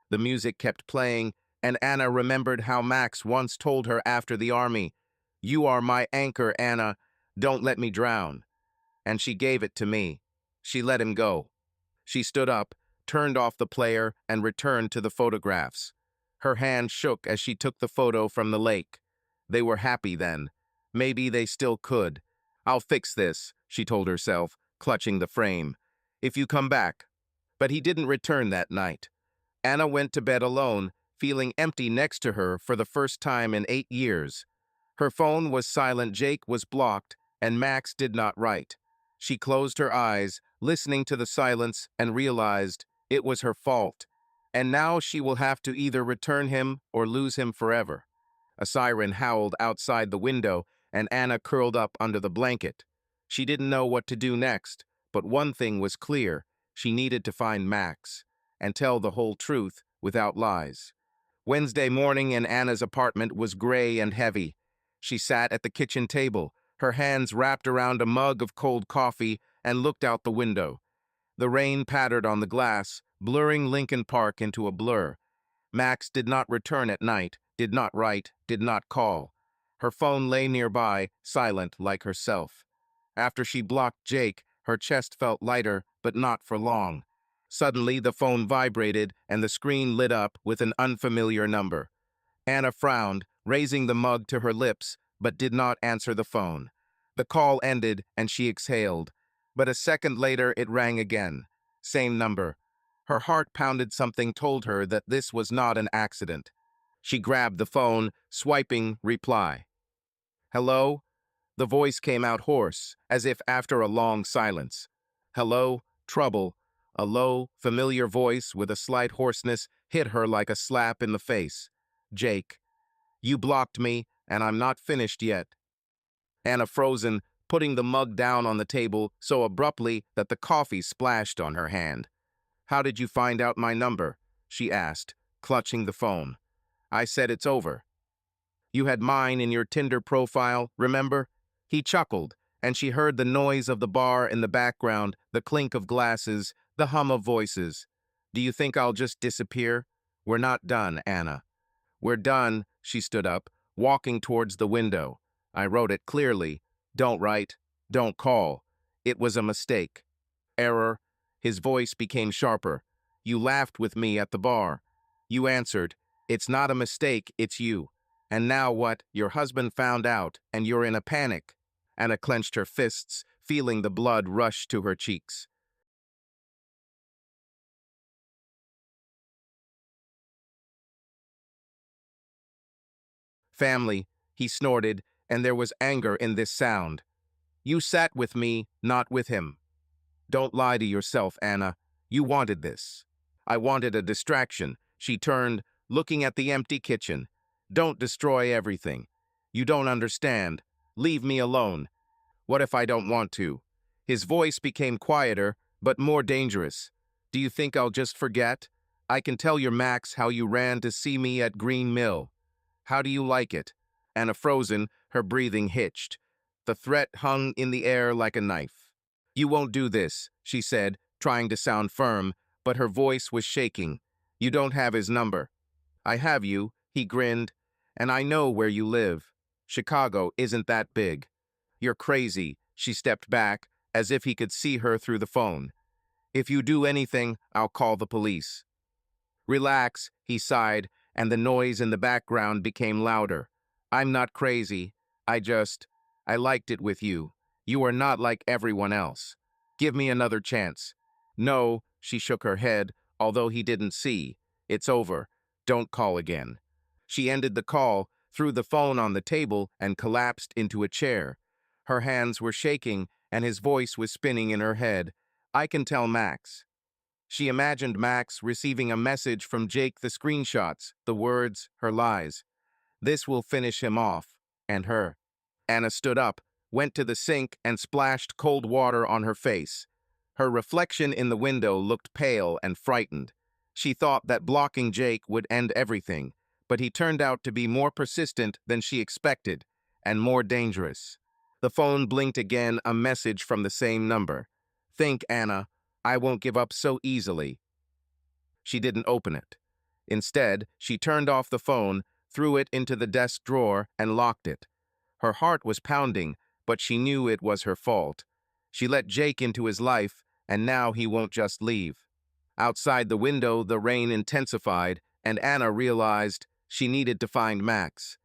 The music kept playing, and Anna remembered how Max once told her after the army, "You are my anchor, Anna. Don't let me drown." And she gave it to me. She let him go. She stood up, turned off the player, and returned to the photographs. Her hand shook as she took the photo from the lake. They were happy then. Maybe they still could. I'll fix this, she told herself, clutching the frame. If you come back. But he didn't return that night. Anna went to bed alone, feeling empty next to her for the first time in 8 years. Her phone was silent, Jake was blocked, and Max did not write. She closed her eyes, listening to the silence, and realized it was her fault. And now she will have to either return him or lose him forever. A siren howled outside the window, and Anna curled up under the blanket. She didn't know what to do next, but one thing was clear. She needed to find Max and tell the whole truth without lies. Wednesday morning in Anna's apartment was gray and heavy. She sat at the kitchen table, her hands wrapped around a mug of cold coffee, and looked out the window. The rain pattered on the glass, blurring Lincoln Park into a blur. Max did not return at night, did not write, did not call. Her phone lay nearby, silent like herself. After she blocked Jake, her chest felt lighter, but not for long. Suddenly, the phone vibrated and the screen lit up with an unfamiliar number. Anna frowned, raising the mug to her lips, but did not answer the phone. The call ended and she exhaled, but a second later it rang again. Same number. Her heart pounded. Something told her that this was not an accident. She grabbed the phone, swiping reply. Hello? The voice came out hoarse, as if after a long silence. Hello? Trouble. A low, familiar voice with a slight hoarseness hit her like a slap in the face. Jake. You blocked me, and I'm not finished yet. Anna frozen, putting the mug down on the table so abruptly that the coffee splashed on her hand. How did you find out my number? She asked, clutching the phone. I said it's over. You had mine in your Tinder profile, remember? He chuckled, and she heard the noise of the bar in the background, the clink of glasses, the hum of voices. Do you think I'll just disappear? We're not done, Anna. We're done, she stood up, walking towards the window. I wrote it clearly. Don't write. Don't call. It was a mistake. Error. His voice became sharper. You laughed with me at the bar. You answered, it's not a mistake, it's you. And now what? Your husband found out, and you're in a panic. Anna clenched her fists, feeling the blood rush to her cheeks. Family, he snorted, and there was anger in this sound. You sat with me, not with him. Don't lie to yourself, Anna. You wanted this. I wanted a distraction. She turned, looking at the empty kitchen. Don't destroy everything. You don't understand. Leave me alone. What if I don't want to? His voice became quieter, but more dangerous. Do you think I'll just forget? I can tell your Max how you ran to see me at Green Mill. How do you like it? Anna frozen, her breathing hitched. The threat hung in the air like a knife. You won't do this, she said, trying to sound firm, but her voice was shaking. You don't have his number. I have you, he grinned, and I know where you live. Chicago isn't that big. You're crazy, she stepped back, as if he could see her through the phone. If you do anything, I'll call the police. Relax, he sighed, and the noise in the background became louder. I'm not crazy. I liked it with you. You are not like everyone else. Give me another chance. No, she shook her head, although he didn't see. It's over. Don't call again. She ended the call, threw the phone on the table, and collapsed into a chair. Her hands were shaking, and his voice was spinning in her head. I can tell Max. She imagined Max receiving a message from Jake, the screenshots, the words, her lies. This will finish him off, and her. Anna stood up, went to the sink, and splashed cold water on her face. Her reflection in the window looked pale and frightened. She thought that blocking Jake would end everything, but he turned out to be more persistent than she expected, and more dangerous. The phone blinked again, a message from the same number. Think, Anna, I won't give up so easily. She didn't open it. Instead, she turned off the phone, threw it into the desk drawer, and locked it. Her heart was pounding, but she knew it was her fault. She let Jake into his life, and now he won't just leave. Outside the window, the rain intensified, and Anna realized she needed to find Max.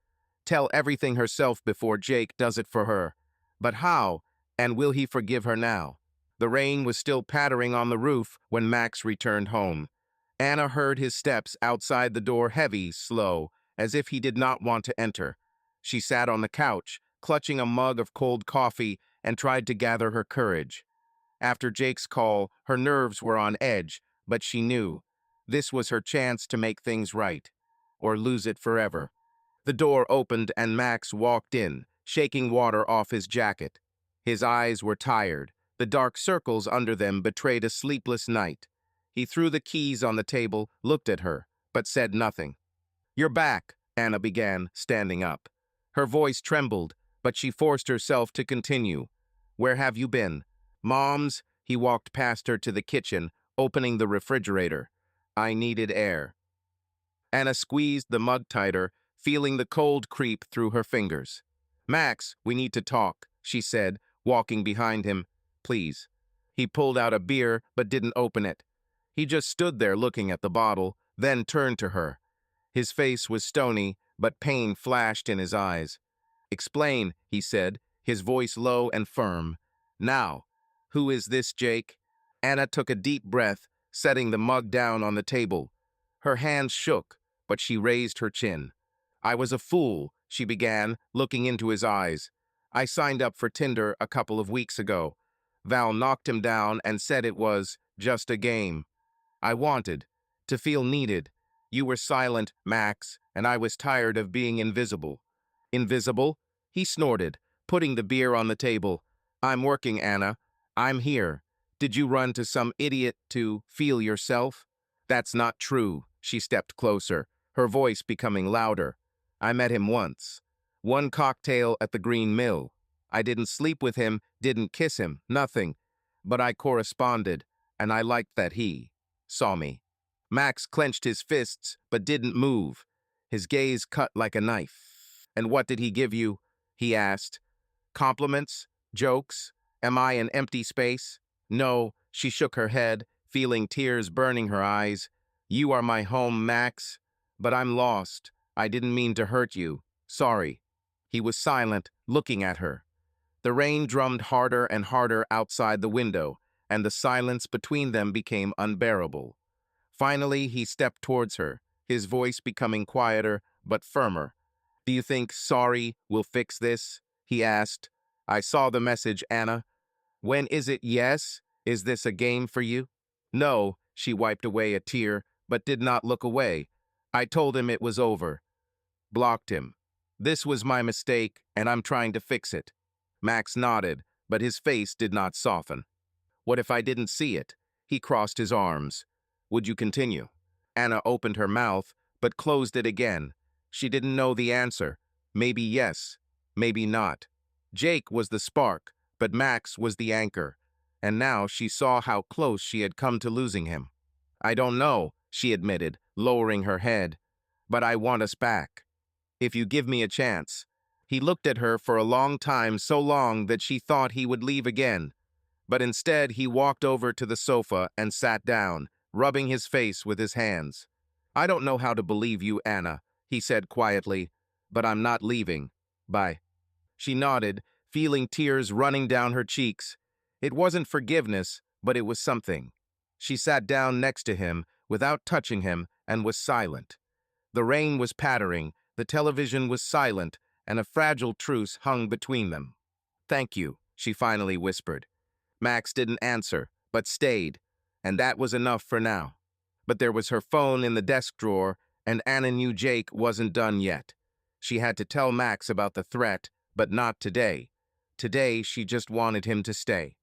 Tell everything herself before Jake does it for her. But how? And will he forgive her now? The rain was still pattering on the roof when Max returned home. Anna heard his steps outside the door, heavy, slow, as if he did not want to enter. She sat on the couch, clutching a mug of cold coffee, and tried to gather her courage. After Jake's call, her nerves were on edge, but she knew this was her chance to make things right, or lose it forever. The door opened and Max walked in, shaking water off his jacket. His eyes were tired. The dark circles under them betrayed a sleepless night. He threw the keys on the table, looked at her, but said nothing. You're back, Anna began, standing up. Her voice trembled, but she forced herself to continue. Where have you been? Mom's. He walked past her to the kitchen, opening the refrigerator. I needed air. Anna squeezed the mug tighter, feeling the cold creep through her fingers. Max, we need to talk, she said, walking behind him. Please. He pulled out a beer but didn't open it. He just stood there looking at the bottle, then turned to her. His face was stony, but pain flashed in his eyes. Explain, he said, his voice low and firm. Now, who is this, Jake? Anna took a deep breath, setting the mug down on the table. Her hands shook, but she raised her chin. I was a fool, she began, looking into his eyes. I signed up for Tinder a couple of weeks ago. Val knocked him down and said it was just a game. I wanted to feel needed. You were silent, Max, and I was tired of being invisible. Invisible? He snorted, putting the beer on the table. I'm working, Anna. I'm here. Did you run to some idiot to feel yourself? That's not true. She stepped closer, her voice becoming louder. I met him once. One cocktail at the Green Mill. I didn't sleep with him, didn't kiss him, nothing. But I corresponded, and I liked that he saw me. Max clenched his fists, but didn't move. His gaze cut like a knife. And what did he give you? He asked. Compliments? Jokes? Am I an empty space? No, she shook her head, feeling tears burning her eyes. You are my home, Max. But I'm lost. I didn't mean to hurt you. Sorry. He was silent, looking at her. The rain drummed harder and harder outside the window, and the silence between them became unbearable. Finally, he stepped towards her, his voice becoming quieter but firmer. Do you think sorry will fix this? He asked. I saw the message, Anna. When is it yes? Is this a game for you? No, she wiped away a tear, but did not look away. I told him it was over. Blocked him. This was my mistake, and I'm trying to fix it. Max nodded, but his face did not soften. What if I didn't see it? He crossed his arms. Would you continue? Anna opened her mouth, but closed it again. She didn't know the answer. Maybe yes, maybe not. Jake was the spark, but Max was the anchor. And now she saw how close she had come to losing him. I don't know, she admitted, lowering her head. But I want us back. If you give me a chance. He looked at her for a long time, so long that she thought he would leave again. But instead, he walked over to the sofa and sat down, rubbing his face with his hands. I don't know how to believe you, Anna, he said quietly, but I'm not leaving. Bye. She nodded, feeling tears running down her cheeks. It wasn't forgiveness, but it was something. She sat down next to him, without touching him, and was silent. The rain was pattering, the television was silent, and a fragile truce hung between them. Thank you, she finally whispered. Max didn't answer, but stayed, and that was enough for now. But there was her phone in the desk drawer, and Anna knew Jake wasn't done yet. She had to tell Max about the threat, but not today. Today, she just wanted him to stay.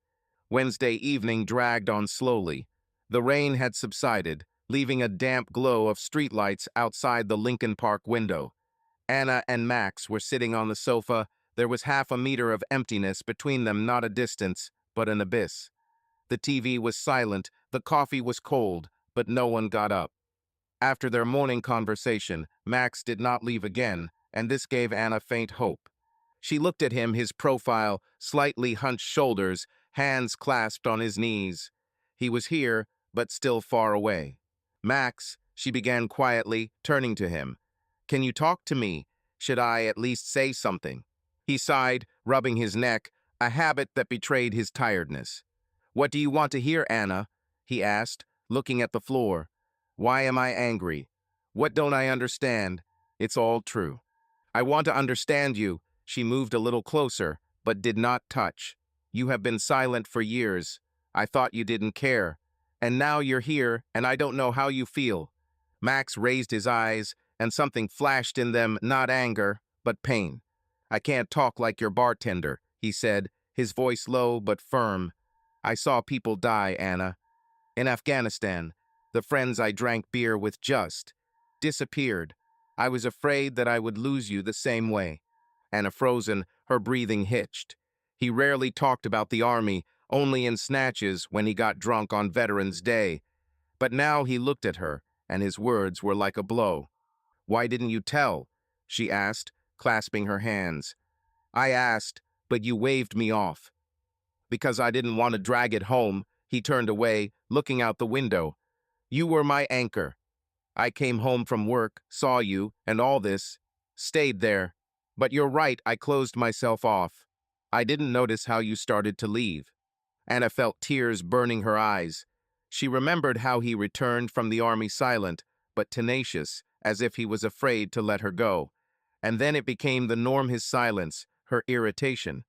Wednesday evening dragged on slowly. The rain had subsided, leaving a damp glow of streetlights outside the Lincoln Park window. Anna and Max were sitting on the sofa. There was half a meter of emptiness between them, not a distance, but an abyss. The TV was silent, the coffee was cold, but no one got up. After their morning conversation, Max did not leave again, and this gave Anna faint hope. She looked at him, his profile, slightly hunched shoulders, hands clasped on his knees. He was here, but still far away. Max, she began quietly, turning to him. Can you talk to me? Should I at least say something? He sighed, rubbing his neck, a habit that betrayed his tiredness. What do you want to hear, Anna? He asked, looking at the floor. Why am I angry? What don't I understand? It's all true. I want to understand you. She moved a little closer, but did not touch. You have been silent for years. I thought you didn't care. And now you're here, and I don't know how you feel. Max raised his eyes, and something flashed in them, not anger, but pain. I can't talk like your bartender, he said, his voice low but firm. I saw people die, Anna. In Afghanistan, the friends I drank beer with just disappeared. I was afraid that I would lose you the same way. Anna frozen, her breathing hitched. He rarely talked about the army, only in snatches when he got drunk on Veterans Day. But now he looked at her, and his words were like a blow. Why didn't you tell? She asked, clasping her hands. I asked, but you waved me off. Because I didn't want to drag it home, he turned away, looking out the window. You were my anchor. I came home from work, saw you, and all this. Stayed there. But you're right, I closed myself off. I didn't notice how you started to leave. Anna felt tears burning her eyes. She remembered how he returned from the army silent, but tenacious, as if he was afraid to let her go. And then it became the norm, his silence, her irritation.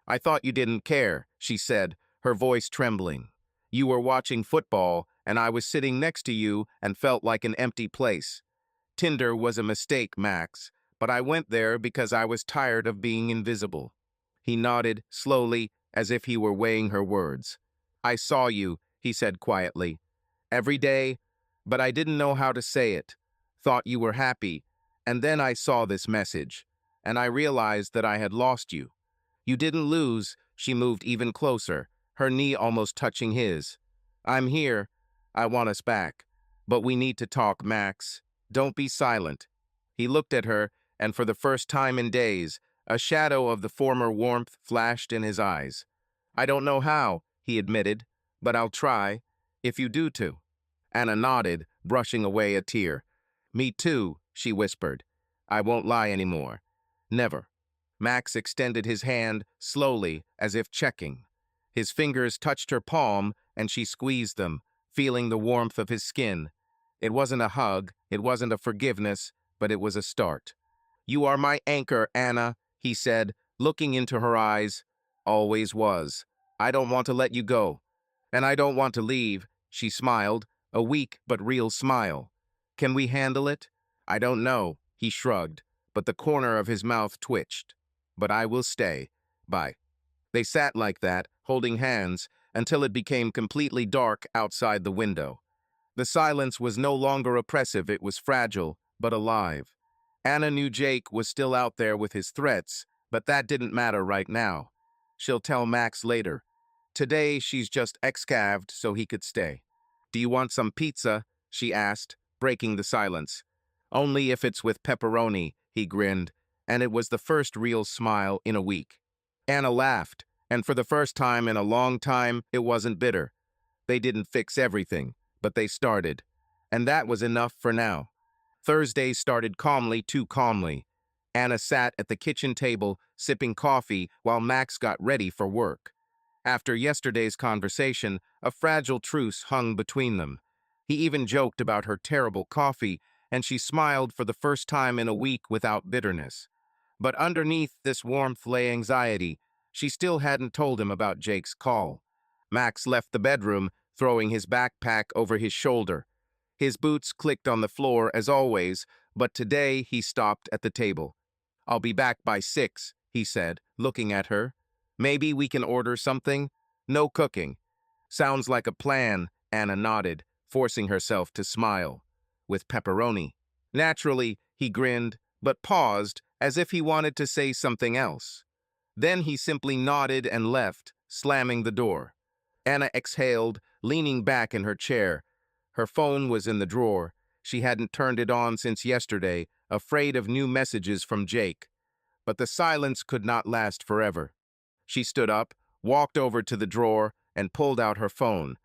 I thought you didn't care, she said, her voice trembling. You were watching football, and I was sitting next to you and felt like an empty place. Tinder was a mistake, Max, but I went there because I was tired of being invisible. He nodded, slowly, as if he were weighing her words. I saw you, he said quietly. Every day, but I didn't know how to say it. Thought you were happy, and then I saw this message, and I realized that I had lost you. You didn't lose, she moved even closer, her knee almost touching his. I'm here. I want us back. But we need to talk, Max. Don't be silent. He looked at her, and for the first time in days, a shadow of the former warmth flashed in his eyes. I don't know how, he admitted, but I'll try, if you do too. Anna nodded, brushing away a tear. Me too, she whispered. I won't lie anymore. Never. Max extended his hand, slowly, as if checking. His fingers touched her palm, and she squeezed them, feeling the warmth of his skin. It wasn't a hug, it wasn't a forgiveness, but it was a start. You are my anchor, Anna, he said, looking into her eyes. Always was. I don't want to let you go. And I don't want to leave, she smiled, a weak but real smile. Can we handle it? I don't know, he shrugged, but the corner of his mouth twitched. But I will stay. Bye. They sat like that, holding hands, until it became completely dark outside the window. The silence was no longer oppressive, it was fragile, but alive. Anna knew Jake was still out there with his threats, but that didn't matter right now. She'll tell Max later. Today, she's just excaved so he could stay. Do you want some pizza? She asked, breaking the silence. Only if it's with pepperoni, he grinned, and it was the first real smile in a week. Anna laughed, and for the first time in a long time, it wasn't bitter. They didn't fix everything, but they started. And that was enough for now. Thursday started calmly, too calmly. Anna sat at the kitchen table, sipping coffee, while Max got ready for work. After yesterday's conversation, a fragile truce hung between them. He even joked about her terrible coffee, and she smiled for the first time in a week without bitterness. But underneath this warmth lay anxiety. She still hadn't told him about Jake's call. Max left the bedroom, throwing his backpack over his shoulder. His boots clicked on the floor as always, but today he stopped at the table. I'll be back by 6, he said, looking at her. Maybe we can order something? No cooking. Sounds like a plan, Anna nodded, forcing herself to smile. With pepperoni. Naturally, he grinned, but paused as if he wanted to say something else. Then he simply nodded and left, slamming the door. Anna exhaled, leaning back in her chair. Her phone was in the drawer. She hadn't turned it on since yesterday, afraid of new messages from Jake. But the silence could not last forever. She stood up, walked over to the drawer, and pulled out her phone.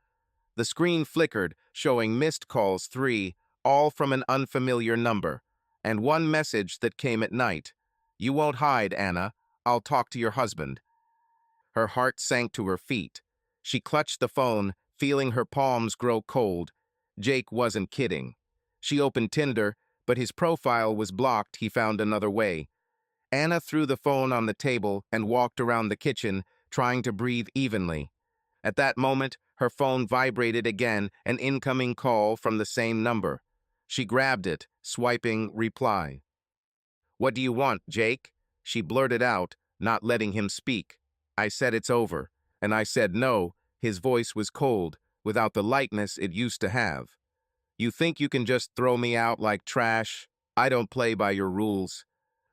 The screen flickered, showing missed calls 3, all from an unfamiliar number, and one message that came at night. You won't hide, Anna. I'll talk to your husband. Her heart sank to her feet. She clutched the phone, feeling her palms grow cold. Jake wasn't kidding. She opened Tinder, but his profile was blocked. He found another way. Anna threw the phone on the table and walked around the kitchen, trying to breathe evenly. At that moment, her phone vibrated again, an incoming call from the same number. She grabbed it, swiping reply. What do you want, Jake? She blurted out, not letting him speak. I said it's over, and I said no. His voice was cold, without the lightness it used to have. You think you can just throw me out like trash? I don't play by your rules.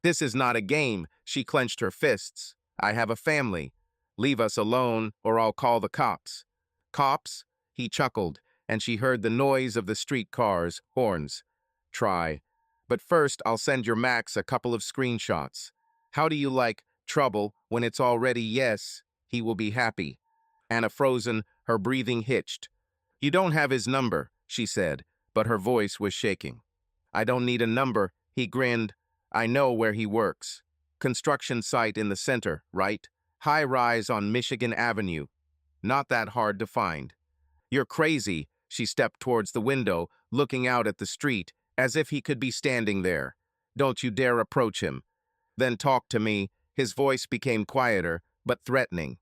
This is not a game, she clenched her fists. I have a family. Leave us alone, or I'll call the cops. Cops? He chuckled, and she heard the noise of the streetcars, horns. Try. But first, I'll send your Max a couple of screenshots. How do you like trouble when it's already yes? He will be happy. Anna frozen, her breathing hitched. "You don't have his number," she said, but her voice was shaking. "I don't need a number," he grinned. "I know where he works. Construction site in the center, right? High rise on Michigan Avenue. Not that hard to find." "You're crazy." She stepped towards the window, looking out at the street, as if he could be standing there. "Don't you dare approach him. Then talk to me." His voice became quieter, but threatening.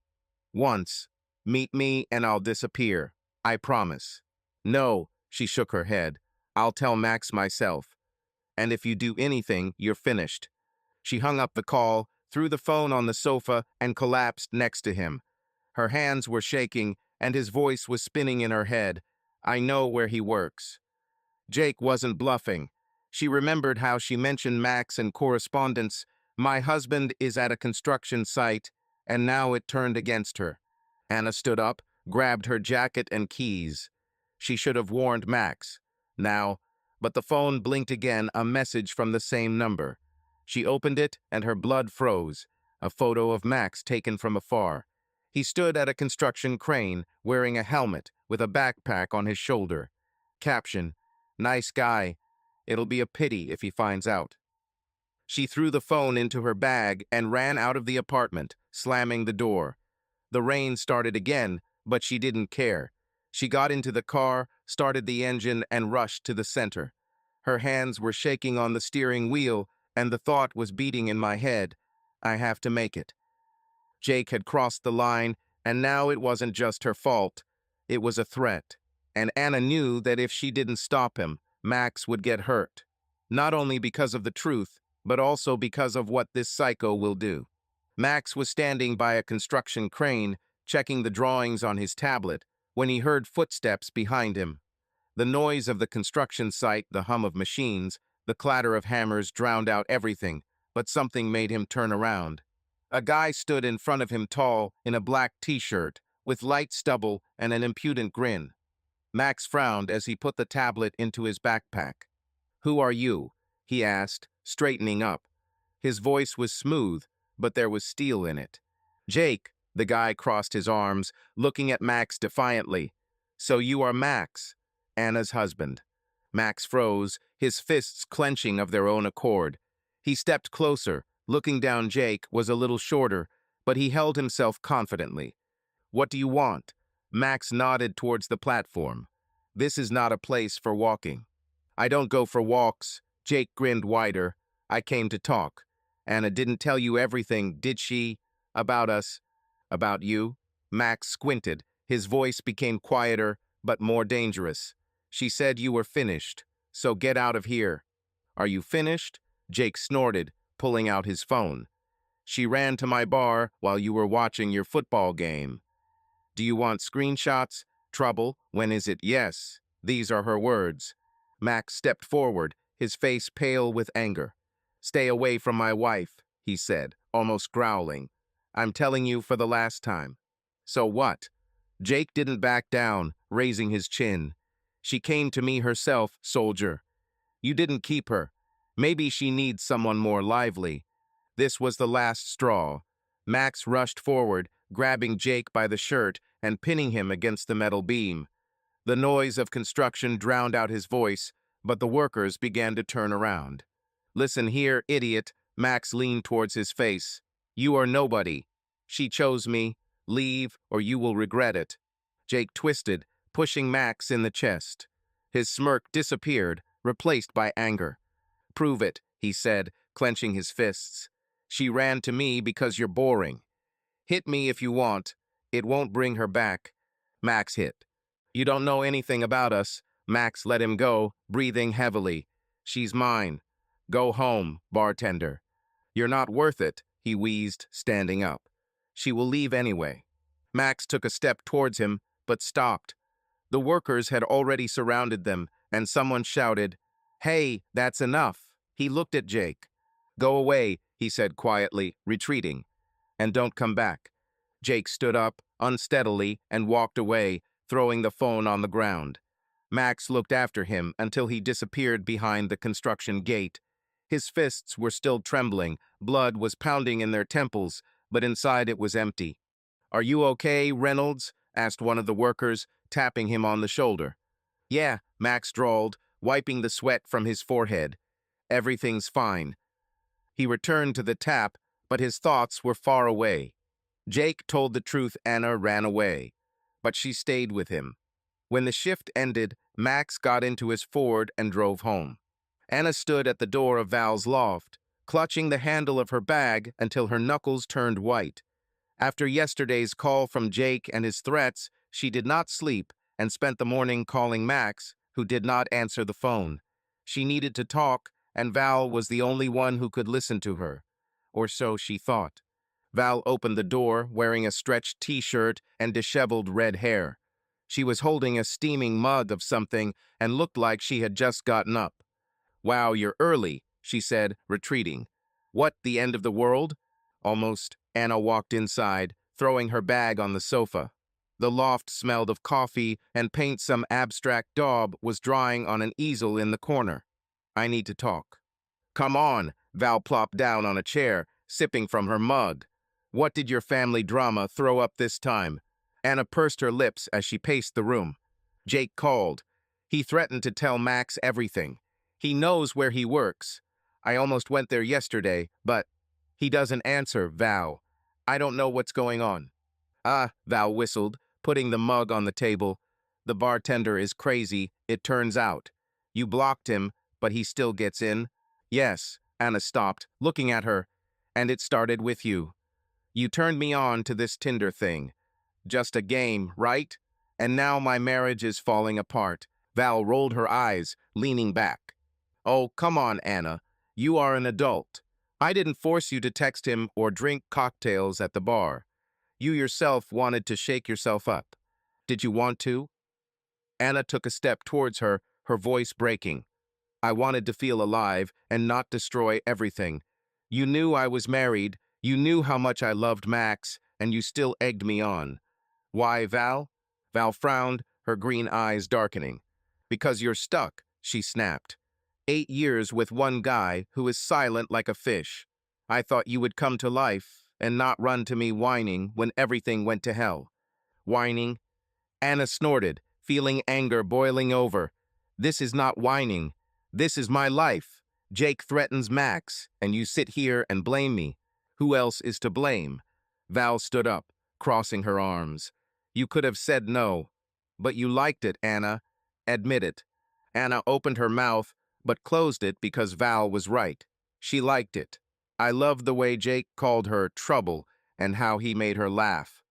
"Once. Meet me and I'll disappear. I promise." "No," she shook her head. "I'll tell Max myself. And if you do anything, you're finished." She hung up the call, threw the phone on the sofa, and collapsed next to him. Her hands were shaking, and his voice was spinning in her head. "I know where he works." Jake wasn't bluffing. She remembered how she mentioned Max in correspondence. "My husband is at a construction site," and now it turned against her. Anna stood up, grabbed her jacket and keys. She should have warned Max. Now, but the phone blinked again, a message from the same number. She opened it, and her blood froze. A photo of Max taken from afar. He stood at a construction crane, wearing a helmet, with a backpack on his shoulder. Caption: "Nice guy. It'll be a pity if he finds out." She threw the phone into her bag and ran out of the apartment, slamming the door. The rain started again, but she didn't care. She got into the car, started the engine, and rushed to the center. Her hands were shaking on the steering wheel, and the thought was beating in my head: I have to make it. Jake had crossed the line, and now it wasn't just her fault. It was a threat. And Anna knew that if she didn't stop him, Max would get hurt. Not only because of the truth, but also because of what this psycho will do. Max was standing by a construction crane, checking the drawings on his tablet, when he heard footsteps behind him. The noise of the construction site, the hum of machines, the clatter of hammers drowned out everything, but something made him turn around. A guy stood in front of him, tall, in a black t-shirt, with light stubble and an impudent grin. Max frowned as he put the tablet into his backpack. "Who are you?" he asked, straightening up. His voice was smooth, but there was steel in it. "Jake," the guy crossed his arms, looking at Max defiantly. "So you are Max, Anna's husband." Max froze, his fists clenching of their own accord. He stepped closer. Looking down, Jake was a little shorter, but he held himself confidently. "What do you want?" Max nodded towards the platform. "This is not a place for walking." "I don't go for walks." Jake grinned wider. "I came to talk. Anna didn't tell you everything, did she? About us?" "About you?" Max squinted. His voice became quieter, but more dangerous. "She said you were finished, so get out of here." "Are you finished?" Jake snorted, pulling out his phone. "She ran to my bar while you were watching your football game." "Do you want screenshots? Trouble? When is it?" "Yes." These are her words. Max stepped forward, his face pale with anger. "Stay away from my wife," he said, almost growling. "I'm telling you for the last time." "So what?" Jake didn't back down, raising his chin. "She came to me herself, soldier. You didn't keep her. Maybe she needs someone more lively." This was the last straw. Max rushed forward, grabbing Jake by the shirt and pinning him against the metal beam. The noise of construction drowned out his voice, but the workers began to turn around. "Listen here, idiot." Max leaned towards his face. "You are nobody. She chose me. Leave, or you will regret it." Jake twisted, pushing Max in the chest. His smirk disappeared, replaced by anger. "Prove it," he said, clenching his fists. "She ran to me because you're boring. Hit me if you want. It won't bring her back." Max hit. "You don't know anything about us." Max let him go, breathing heavily. "She's mine. Go home, bartender." "You're not worth it," he wheezed, standing up. "She will leave anyway." Max took a step towards him, but stopped. The workers had already surrounded them, and someone shouted, "Hey, that's enough." He looked at Jake. "Go away," he said quietly, retreating. "And don't come back." Jake stood up, unsteadily, and walked away, throwing the phone on the ground. Max looked after him until he disappeared behind the construction gate. His fists were still trembling, blood was pounding in their temples, but inside it was empty. "Are you okay, Reynolds?" asked one of the workers, tapping him on the shoulder. Yeah, Max drawled, wiping the sweat from his forehead. Everything's fine. He returned to the tap, but his thoughts were far away. Jake told the truth Anna ran away, but she stayed with him. When the shift ended, Max got into his Ford and drove home. Anna stood at the door of Val's loft, clutching the handle of her bag until her knuckles turned white. After yesterday's call from Jake and his threats, she did not sleep and spent the morning calling Max, who did not answer the phone. She needed to talk, and Val was the only one who could listen to her. Or so she thought. Val opened the door, wearing a stretched t-shirt and disheveled red hair. She was holding a steaming mug of something and looked like she had just gotten up. Wow, you're early, she said, retreating. What, the end of the world? Almost. Anna walked inside, throwing her bag on the sofa. The loft smelled of coffee, and paint some abstract daub was drying on an easel in the corner. I need to talk. Come on, Val plopped down on a chair, sipping from her mug. What did your family drama throw up this time? Anna pursed her lips as she paced the room. Jake called. He threatened to tell Max everything. He knows where he works. I almost went there yesterday, but he doesn't answer, Val. I don't know what's going on. Ah, Val whistled, putting the mug on the table. The bartender is crazy, it turns out. You blocked him, but he still gets in. Yes, Anna stopped, looking at her. And it started with you. You turned me on to this Tinder thing. Just a game, right? And now my marriage is falling apart. Val rolled her eyes, leaning back. Oh, come on, Anna. You are an adult. I didn't force you to text him or drink cocktails at the bar. You yourself wanted to shake yourself up. Did you want to? Anna took a step towards her, her voice breaking. I wanted to feel alive and not destroy everything. You knew I was married, you knew how much I loved Max, and you still egged me on. Why, Val? Val frowned, her green eyes darkening. Because you're stuck, she snapped. 8 years with one guy who is silent like a fish. I thought you would come to life and not run to me whining when everything went to hell. Whining? Anna snorted, feeling anger boiling over. This is not whining. This is my life. Jake threatens Max, and you sit here and blame me. Who else is to blame? Val stood up, crossing her arms. You could have said no. But you liked it, Anna. Admit it. Anna opened her mouth, but closed it because Val was right. She liked it. I loved the way Jake called her trouble and how he made her laugh.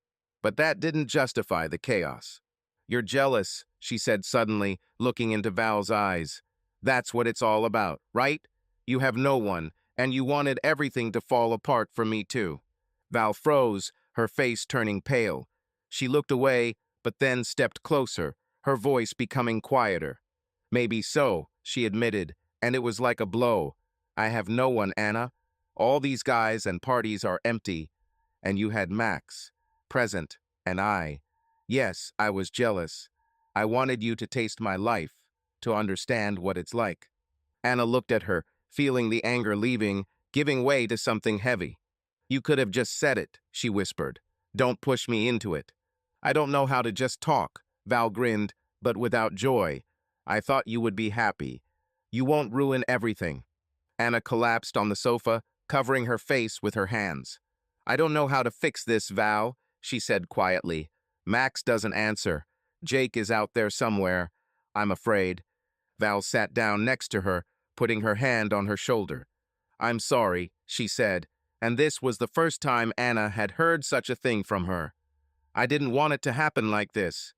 But that didn't justify the chaos. You're jealous, she said suddenly, looking into Val's eyes. That's what it's all about, right? You have no one, and you wanted everything to fall apart for me too. Val froze, her face turning pale. She looked away, but then stepped closer, her voice becoming quieter. Maybe so, she admitted, and it was like a blow. I have no one, Anna. All these guys and parties are empty. And you had Max, present, and I. Yes, I was jealous. I wanted you to taste my life, to understand what it's like. Anna looked at her, feeling the anger leaving, giving way to something heavy. You could have just said it, she whispered. Don't push me into it. I don't know how to just talk, Val grinned, but without joy. I thought you would be happy. You won't ruin everything. Anna collapsed on the sofa, covering her face with her hands. I don't know how to fix this, Val, she said quietly. Max doesn't answer. Jake is out there somewhere, I'm afraid. Val sat down next to her, putting her hand on her shoulder. I'm sorry, she said, and this was the first time Anna had heard such a thing from her. I didn't want it to happen like this.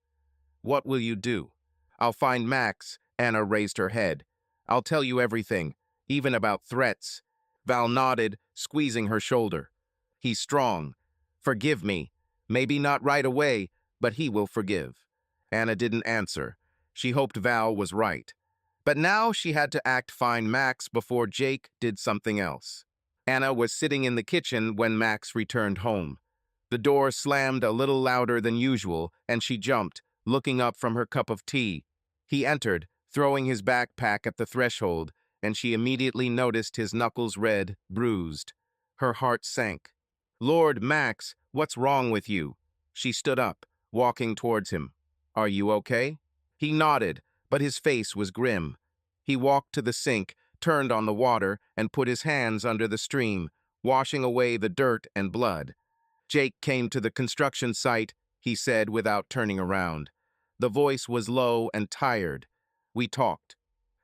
What will you do? I'll find Max, Anna raised her head. I'll tell you everything, even about threats. Val nodded, squeezing her shoulder. He's strong. Forgive me. Maybe not right away, but he will forgive. Anna didn't answer. She hoped Val was right. But now she had to find Max before Jake did something else. Anna was sitting in the kitchen when Max returned home. The door slammed a little louder than usual, and she jumped, looking up from her cup of tea. He entered, throwing his backpack at the threshold, and she immediately noticed his knuckles red, bruised. Her heart sank. Lord, Max, what's wrong with you? She stood up, walking towards him. Are you okay? He nodded, but his face was grim. He walked to the sink, turned on the water, and put his hands under the stream, washing away the dirt and blood. Jake came to the construction site, he said without turning around. The voice was low and tired. We talked.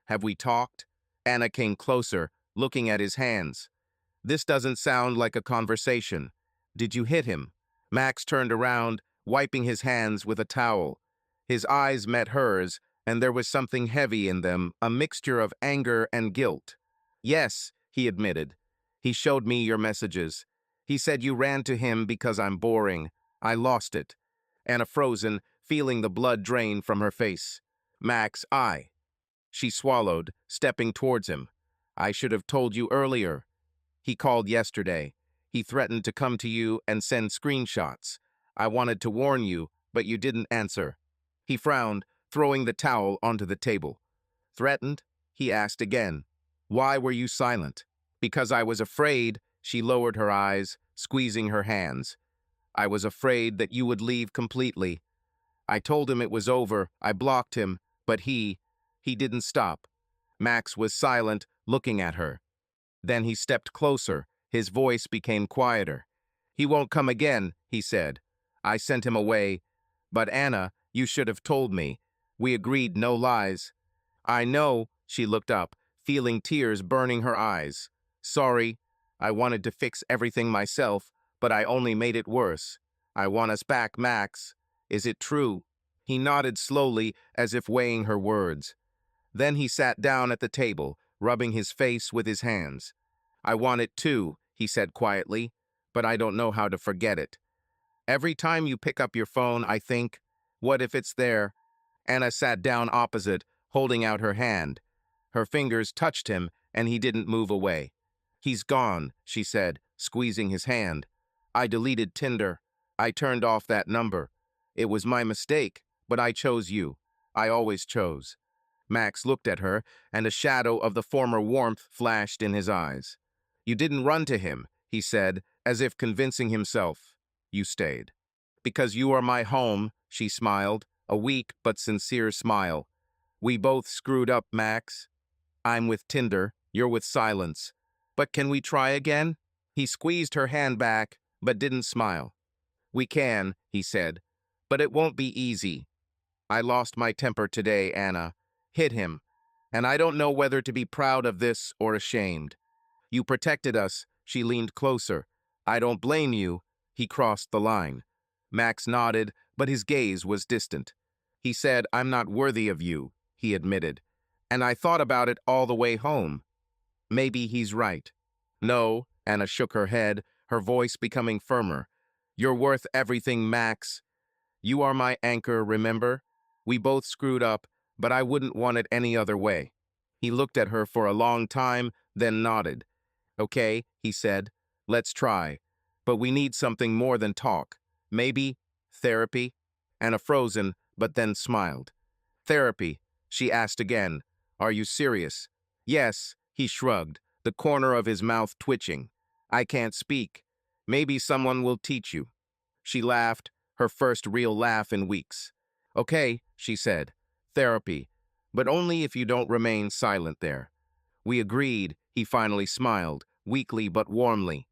Have we talked? Anna came closer, looking at his hands. This doesn't sound like a conversation. Did you hit him? Max turned around, wiping his hands with a towel. His eyes met hers, and there was something heavy in them, a mixture of anger and guilt. Yes, he admitted. He showed me your messages. He said you ran to him because I'm boring. I lost it. Anna frozen, feeling the blood drain from her face. Max, She swallowed, stepping towards him. I should have told you earlier. He called yesterday. He threatened to come to you and send screenshots. I wanted to warn you, but you didn't answer. He frowned, throwing the towel onto the table. Threatened? He asked again. Why were you silent? Because I was afraid, she lowered her eyes, squeezing her hands. I was afraid that you would leave completely. I told him it was over, I blocked him, but he didn't stop. Max was silent, looking at her. Then he stepped closer, his voice became quieter. He won't come again, he said. I sent him away. But Anna, you should have told me. We agreed no lies. I know, she looked up, feeling tears burning her eyes. Sorry, I wanted to fix everything myself, but I only made it worse. I want us back, Max. Is it true? He nodded slowly, as if weighing her words. Then he sat down at the table, rubbing his face with his hands. I want it too, he said quietly, but I don't know how to forget it. Every time you pick up your phone, I think, what if it's there? Anna sat down opposite, holding out her hand. Her fingers touched him, and he didn't move away. He's gone, she said, squeezing his hand. I deleted Tinder. I turned off that number. It was my mistake, but I chose you. I always chose. Max looked at her, and a shadow of the former warmth flashed in his eyes. You didn't run to him, he said, as if convincing himself. You stayed. Because you are my home, she smiled, a weak but sincere smile. We both screwed up, Max. I'm with Tinder, you're with silence. But can we try again? He squeezed her hand back, but didn't smile. We can, he said, but it won't be easy. I lost my temper today, Anna. Hit him. And I don't know whether to be proud of this or ashamed. You protected us, she leaned closer. I don't blame you. He crossed the line. Max nodded, but his gaze was distant. He said, I'm not worthy of you, he admitted. And I thought about it all the way home. Maybe he's right. No, Anna shook her head, her voice becoming firmer. You're worth everything, Max. You are my anchor, remember? We both screwed up, but I wouldn't want it any other way. He looked at her for a long time, then nodded. Okay, he said, let's try. But we need something more than talk. Maybe therapy? Anna frozen, but then smiled. Therapy, she asked again. Are you serious? Yes, he shrugged, the corner of his mouth twitching. I can't speak. Maybe someone will teach you. She laughed, her first real laugh in weeks. Okay, she said. Therapy, but only if you don't remain silent there. We agreed, he finally smiled, weakly but warmly.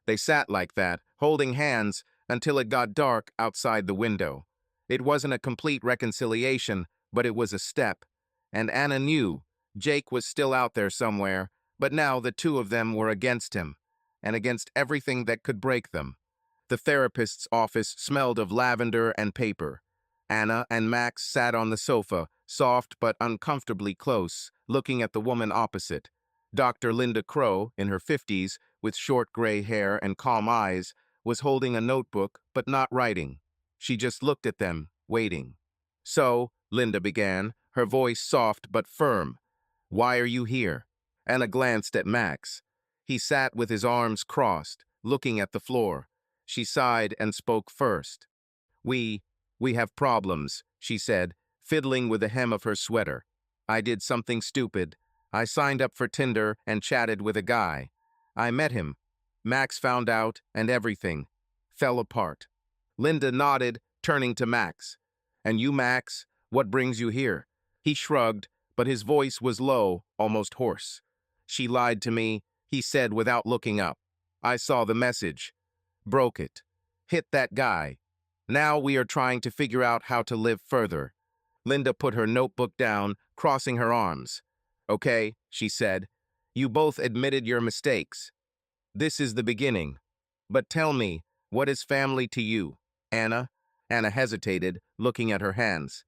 They sat like that, holding hands, until it got dark outside the window. It wasn't a complete reconciliation, but it was a step. And Anna knew Jake was still out there somewhere, but now the two of them were against him, and against everything that could break them. The therapist's office smelled of lavender and paper. Anna and Max sat on the sofa, soft but uncomfortably close, looking at the woman opposite. Dr. Linda Crow, in her 50s, with short gray hair and calm eyes, was holding a notebook but not writing. She just looked at them, waiting. So, Linda began, her voice soft but firm. Why are you here? Anna glanced at Max. He sat with his arms crossed, looking at the floor. She sighed and spoke first. We have problems, she said, fiddling with the hem of her sweater. I did something stupid. I signed up for Tinder and chatted with a guy. I met him. Max found out, and everything fell apart. Linda nodded, turning to Max. And you, Max, what brings you here? He shrugged, but his voice was low, almost hoarse. She lied to me, he said without looking up. I saw the message. Broke it. Hit that guy. Now we are trying to figure out how to live further. Linda put her notebook down, crossing her arms. Okay, she said. You both admitted your mistakes. This is the beginning. But tell me, what is family to you? Anna? Anna hesitated, looking at her hands.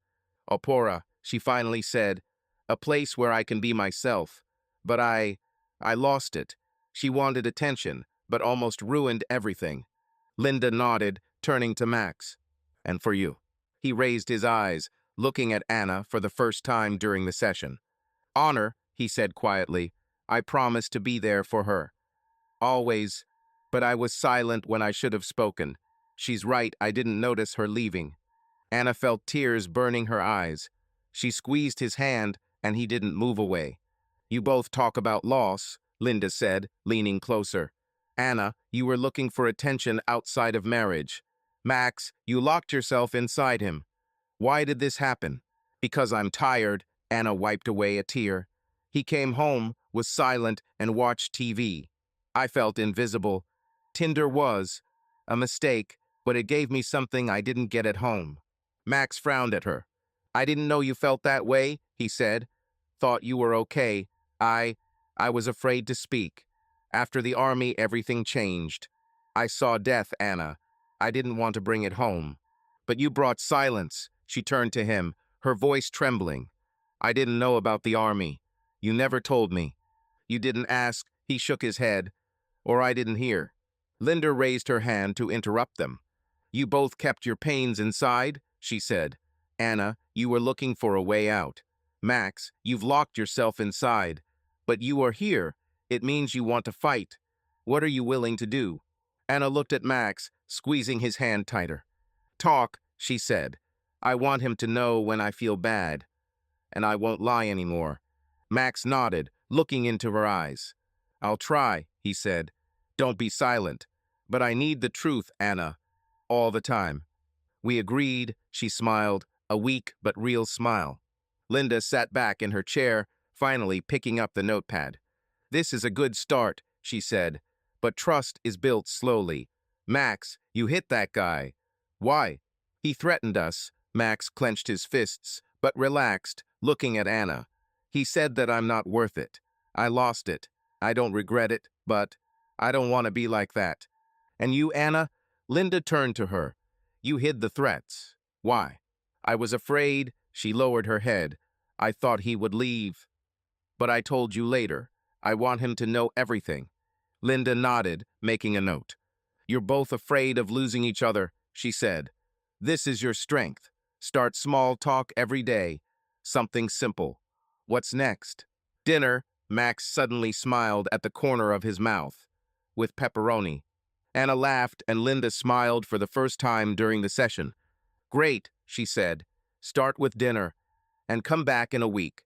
Opora, she finally said, a place where I can be myself. But I lost it. She wanted attention, but almost ruined everything. Linda nodded, turning to Max. And for you? He raised his eyes, looking at Anna for the first time during the session. Honor, he said quietly. I promised to be there for her. Always. But I was silent when I should have spoken. She's right, I didn't notice her leaving. Anna felt tears burning her eyes. She squeezed his hand, and he didn't move away. You both talk about loss, Linda said, leaning closer. Anna, you were looking for attention outside of marriage. Max, you locked yourself inside him. Why did this happen? Because I'm tired, Anna wiped away a tear. He came home, was silent, and watched TV. I felt invisible. Tinder was a mistake, but it gave me something I didn't get at home. Max frowned at her. I didn't know you felt that way, he said. Thought you were okay. I was afraid to speak. After the army, everything changed. I saw death, Anna. I didn't want to bring it home. But you brought silence. She turned to him, her voice trembling. I didn't know about the army. You never told me. You didn't ask, he shook his head. Or I didn't hear. Linda raised her hand to interrupt them. You both kept your pains inside, she said. Anna, you were looking for a way out. Max, you've locked yourself inside. But you are here. It means you want to fight. What are you willing to do? Anna looked at Max, squeezing his hand tighter. Talk, she said. I want him to know when I feel bad. And I won't lie anymore. Max nodded, looking into her eyes. I'll try, he said. Don't be silent. But I need the truth, Anna. All the time. We agreed, she smiled, a weak but real smile. Linda sat back in her chair, finally picking up the notepad. This is a good start, she said, but trust is built slowly. Max, you hit that guy. Why? He threatened us. Max clenched his fists, but relaxed, looking at Anna. He said that I'm not worth it. I lost it. I don't regret it, but I don't want to be like that. And you, Anna? Linda turned to her. You hid the threats. Why? I was afraid. She lowered her head. I thought he would leave. But I told you later. I want him to know everything. Linda nodded, making a note. You're both afraid of losing each other, she said. This is your strength. Start small talk every day. Something simple. What's next? Dinner, Max suddenly smiled at the corner of his mouth. With pepperoni. Anna laughed and Linda smiled for the first time during the session. Great, she said. Start with dinner and come back in a week.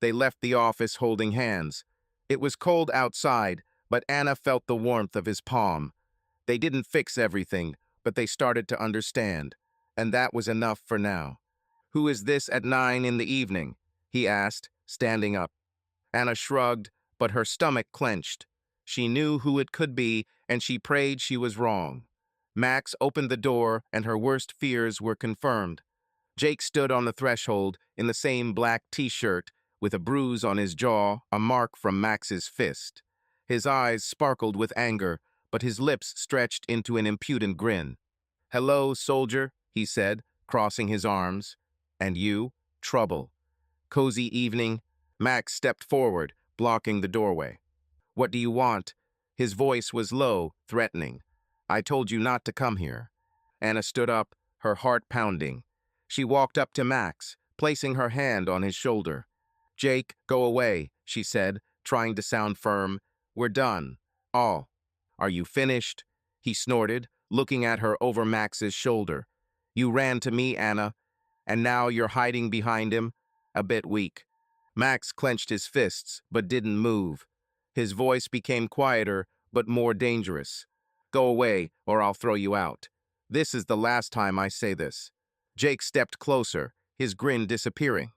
They left the office holding hands. It was cold outside, but Anna felt the warmth of his palm. They didn't fix everything, but they started to understand. And that was enough for now. Who is this at 9 in the evening? He asked, standing up. Anna shrugged, but her stomach clenched. She knew who it could be, and she prayed she was wrong. Max opened the door, and her worst fears were confirmed. Jake stood on the threshold in the same black t-shirt, with a bruise on his jaw, a mark from Max's fist. His eyes sparkled with anger, but his lips stretched into an impudent grin. Hello, soldier, he said, crossing his arms. And you? Trouble. Cozy evening. Max stepped forward, blocking the doorway. What do you want? His voice was low, threatening. I told you not to come here. Anna stood up, her heart pounding. She walked up to Max, placing her hand on his shoulder. Jake, go away, she said, trying to sound firm. We're done. All. Are you finished? He snorted, looking at her over Max's shoulder. You ran to me, Anna, and now you're hiding behind him? A bit weak. Max clenched his fists, but didn't move. His voice became quieter, but more dangerous. Go away, or I'll throw you out. This is the last time I say this. Jake stepped closer, his grin disappearing.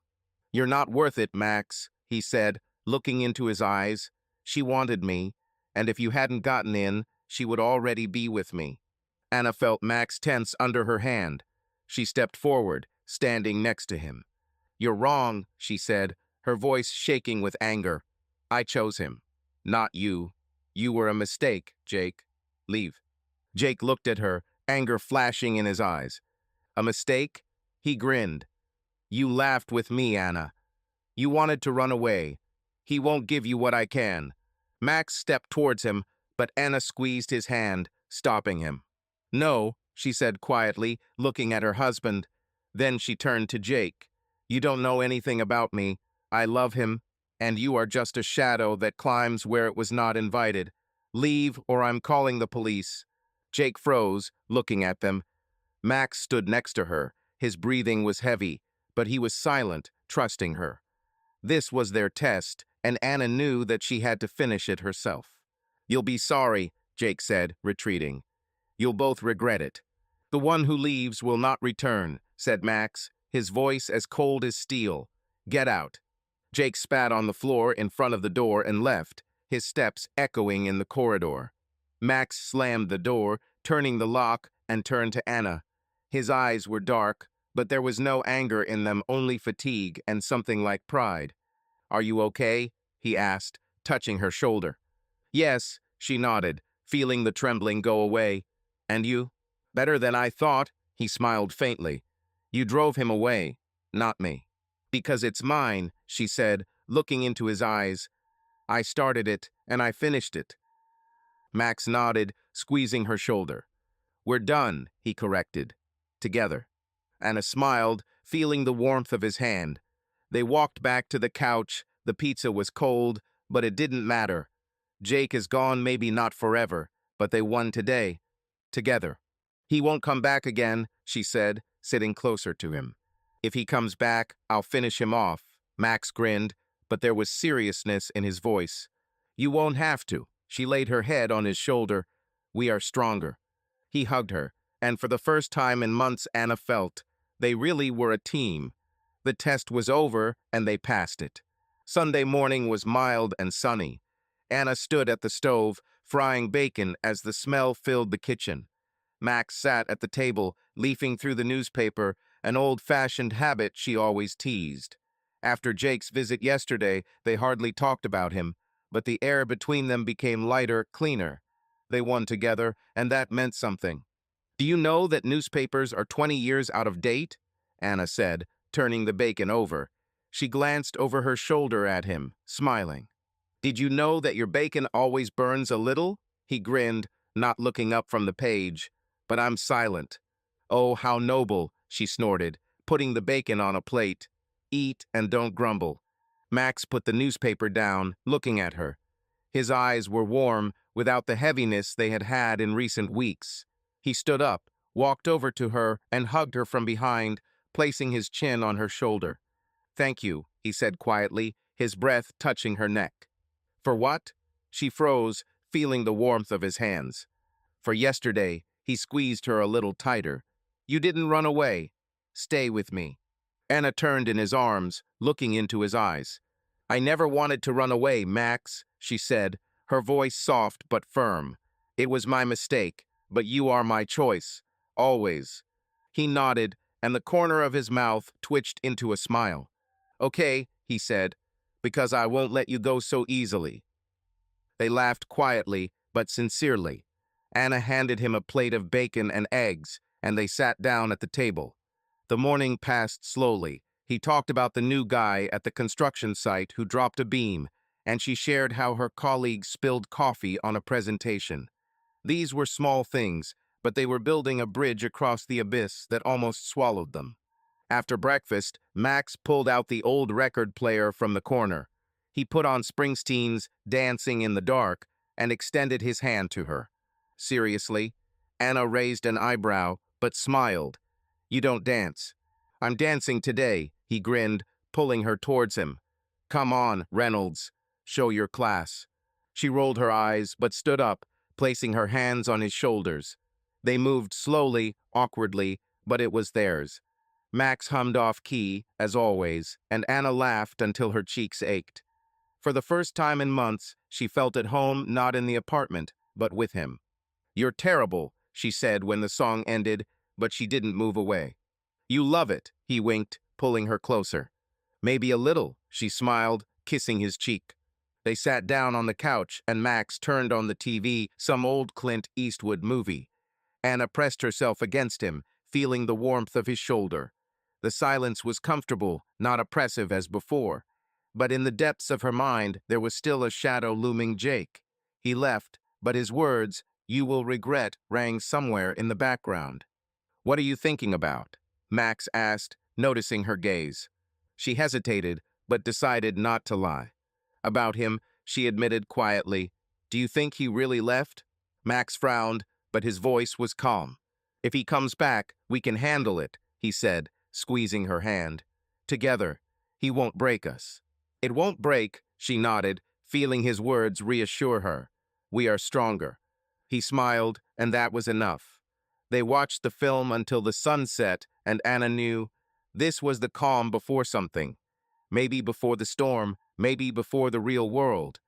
You're not worth it, Max, he said, looking into his eyes. She wanted me, and if you hadn't gotten in, she would already be with me. Anna felt Max tense under her hand. She stepped forward, standing next to him. You're wrong, she said, her voice shaking with anger. I chose him, not you. You were a mistake, Jake. Leave. Jake looked at her, anger flashing in his eyes. A mistake? He grinned. You laughed with me, Anna. You wanted to run away. He won't give you what I can. Max stepped towards him, but Anna squeezed his hand, stopping him. No, she said quietly, looking at her husband. Then she turned to Jake. You don't know anything about me. I love him, and you are just a shadow that climbs where it was not invited. Leave, or I'm calling the police. Jake froze, looking at them. Max stood next to her. His breathing was heavy, but he was silent, trusting her. This was their test, and Anna knew that she had to finish it herself. You'll be sorry, Jake said, retreating. You'll both regret it. The one who leaves will not return, said Max, his voice as cold as steel. Get out. Jake spat on the floor in front of the door and left, his steps echoing in the corridor. Max slammed the door, turning the lock, and turned to Anna. His eyes were dark, but there was no anger in them, only fatigue and something like pride. Are you okay? He asked, touching her shoulder. Yes, she nodded, feeling the trembling go away. And you? Better than I thought, he smiled faintly. You drove him away, not me. Because it's mine, she said, looking into his eyes. I started it, and I finished it. Max nodded, squeezing her shoulder. We're done, he corrected. Together. Anna smiled, feeling the warmth of his hand. They walked back to the couch. The pizza was cold, but it didn't matter. Jake is gone, maybe not forever, but they won today. Together. He won't come back again, she said, sitting closer to him. If he comes back, I'll finish him off. Max grinned, but there was seriousness in his voice. You won't have to. She laid her head on his shoulder. We are stronger. He hugged her, and for the first time in months Anna felt they really were a team. The test was over, and they passed it. Sunday morning was mild and sunny. Anna stood at the stove, frying bacon as the smell filled the kitchen. Max sat at the table, leafing through the newspaper, an old-fashioned habit she always teased. After Jake's visit yesterday, they hardly talked about him, but the air between them became lighter, cleaner. They won together, and that meant something. Do you know that newspapers are 20 years out of date? Anna said, turning the bacon over. She glanced over her shoulder at him, smiling. Did you know that your bacon always burns a little? He grinned, not looking up from the page. But I'm silent. Oh, how noble, she snorted, putting the bacon on a plate. Eat and don't grumble. Max put the newspaper down, looking at her. His eyes were warm, without the heaviness they had had in recent weeks. He stood up, walked over to her, and hugged her from behind, placing his chin on her shoulder. Thank you, he said quietly, his breath touching her neck. For what? She froze, feeling the warmth of his hands. For yesterday, he squeezed her a little tighter. You didn't run away. Stay with me. Anna turned in his arms, looking into his eyes. I never wanted to run away, Max, she said, her voice soft but firm. It was my mistake, but you are my choice. Always. He nodded, and the corner of his mouth twitched into a smile. Okay, he said, because I won't let you go so easily. They laughed quietly, but sincerely. Anna handed him a plate of bacon and eggs, and they sat down at the table. The morning passed slowly. He talked about the new guy at the construction site who dropped a beam, and she shared how her colleague spilled coffee on a presentation. These were small things, but they were building a bridge across the abyss that almost swallowed them. After breakfast, Max pulled out the old record player from the corner. He put on Springsteen's Dancing in the Dark and extended his hand to her. Seriously? Anna raised an eyebrow, but smiled. You don't dance. I'm dancing today, he grinned, pulling her towards him. Come on, Reynolds. Show your class. She rolled her eyes, but stood up, placing her hands on his shoulders. They moved slowly, awkwardly, but it was theirs. Max hummed off key, as always, and Anna laughed until her cheeks ached. For the first time in months, she felt at home not in the apartment, but with him. "You're terrible," she said when the song ended, but she didn't move away. "You love it," he winked, pulling her closer. "Maybe a little," she smiled, kissing his cheek. They sat down on the couch, and Max turned on the TV some old Clint Eastwood movie. Anna pressed herself against him, feeling the warmth of his shoulder. The silence was comfortable, not oppressive as before. But in the depths of her mind, there was still a shadow looming Jake. He left, but his words, "You will regret," rang somewhere in the background. "What are you thinking about?" Max asked, noticing her gaze. She hesitated, but decided not to lie. "About him," she admitted quietly. "Do you think he really left?" Max frowned, but his voice was calm. "If he comes back, we can handle it," he said, squeezing her hand. "Together. He won't break us." "It won't break," she nodded, feeling his words reassure her. "We are stronger." He smiled, and that was enough. They watched the film until the sun set, and Anna knew this was the calm before something. Maybe before the storm, maybe before the real world.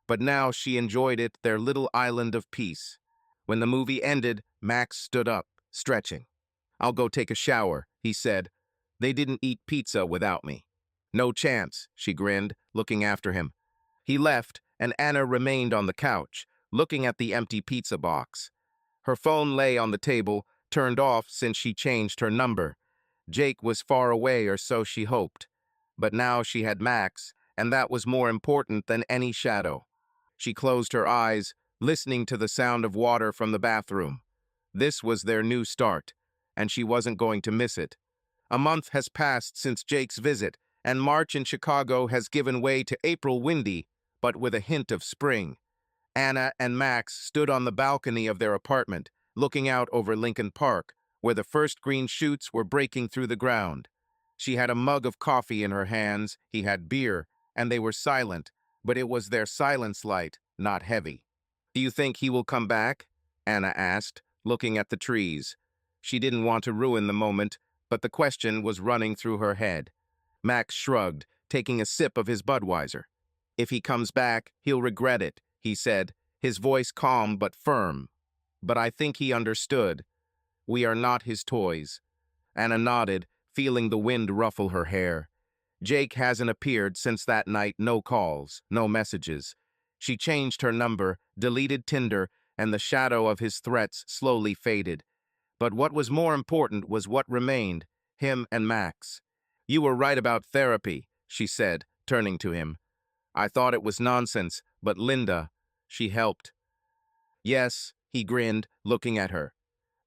But now she enjoyed it, their little island of peace. When the movie ended, Max stood up, stretching. "I'll go take a shower," he said. "They didn't eat pizza without me." "No chance," she grinned, looking after him. He left, and Anna remained on the couch, looking at the empty pizza box. Her phone lay on the table, turned off since she changed her number. Jake was far away, or so she hoped. But now she had Max, and that was more important than any shadow. She closed her eyes, listening to the sound of water from the bathroom. This was their new start, and she wasn't going to miss it. A month has passed since Jake's visit, and March in Chicago has given way to April windy, but with a hint of spring. Anna and Max stood on the balcony of their apartment, looking out over Lincoln Park, where the first green shoots were breaking through the ground. She had a mug of coffee in her hands, he had beer, and they were silent, but it was their silence light, not heavy. "Do you think he will come back?" Anna asked, looking at the trees. She didn't want to ruin the moment, but the question was running through her head. Max shrugged, taking a sip of his Budweiser. "If he comes back, he'll regret it," he said, his voice calm but firm. "But I think he understood. We are not his toys." Anna nodded, feeling the wind ruffle her hair. "Jake hasn't appeared since that night, no calls, no messages." She changed her number, deleted Tinder, and the shadow of his threats slowly faded. But what was more important was what remained, him and Max. "You were right about therapy," she said, turning to him. "I thought it was nonsense, but Linda, she helped." "Yes," he grinned, looking at her.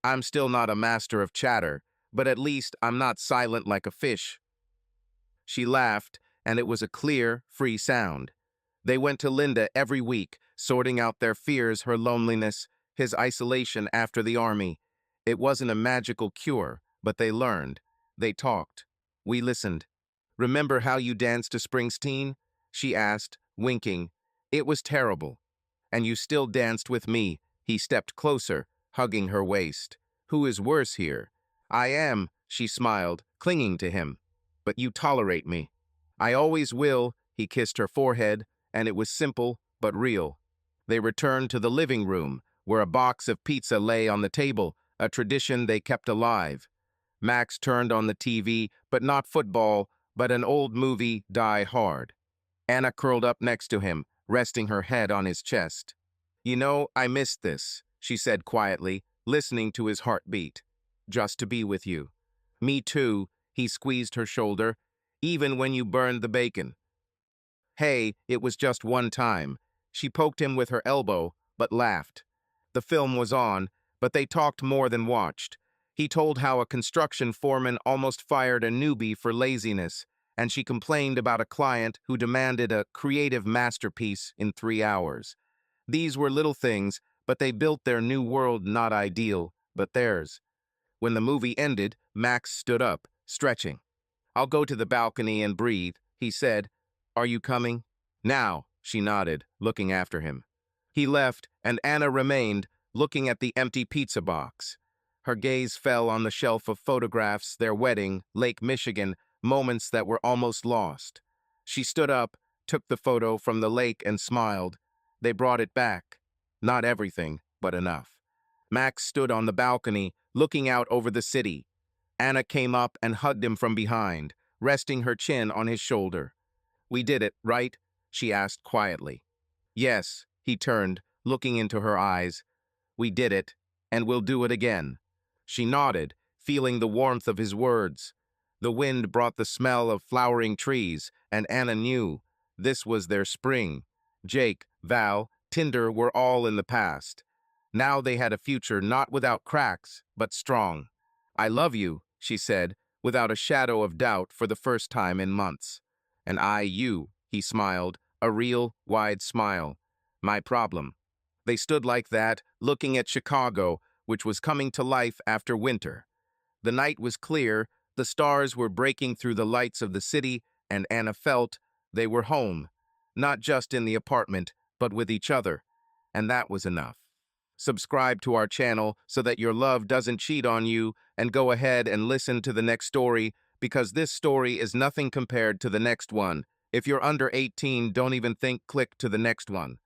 "I'm still not a master of chatter, but at least I'm not silent like a fish." She laughed, and it was a clear, free sound. They went to Linda every week, sorting out their fears, her loneliness, his isolation after the army. It wasn't a magical cure, but they learned. They talked. We listened. "Remember how you danced to Springsteen?" she asked, winking. "It was terrible." "And you still danced with me." He stepped closer, hugging her waist. "Who is worse here?" "I am," she smiled, clinging to him. "But you tolerate me." "I always will." He kissed her forehead, and it was simple but real. They returned to the living room, where a box of pizza lay on the table, a tradition they kept alive. Max turned on the TV, but not football, but an old movie, Die Hard. Anna curled up next to him, resting her head on his chest. "You know, I missed this," she said quietly, listening to his heartbeat. "Just to be with you." "Me too," he squeezed her shoulder, "even when you burned the bacon." "Hey, it was just one time." She poked him with her elbow, but laughed. The film was on, but they talked more than watched. He told how a construction foreman almost fired a newbie for laziness, and she complained about a client who demanded a creative masterpiece in 3 hours. These were little things, but they built their new world, not ideal, but theirs. When the movie ended, Max stood up, stretching. "I'll go to the balcony and breathe," he said. "Are you coming?" "Now," she nodded, looking after him. He left, and Anna remained, looking at the empty pizza box. Her gaze fell on the shelf of photographs, their wedding, Lake Michigan, moments that were almost lost. She stood up, took the photo from the lake and smiled. They brought it back. Not everything, but enough. Max stood on the balcony, looking out over the city. Anna came up and hugged him from behind, resting her chin on his shoulder. "We did it, right?" she asked quietly. "Yes," he turned, looking into her eyes. "We did it, and we'll do it again." She nodded, feeling the warmth of his words. The wind brought the smell of flowering trees, and Anna knew this was their spring. Jake, Val, Tinder were all in the past. Now they had a future not without cracks, but strong. "I love you," she said, without a shadow of doubt for the first time in months. "And I you," he smiled, a real, wide smile. "My problem." They stood like that, looking at Chicago, which was coming to life after winter. The night was clear, the stars were breaking through the lights of the city, and Anna felt they were home. Not just in the apartment, but with each other. And that was enough. Subscribe to our channel so that your love doesn't cheat on you, and go ahead and listen to the next story, because this story is nothing compared to the next one. If you're under 18, don't even think click to the next one.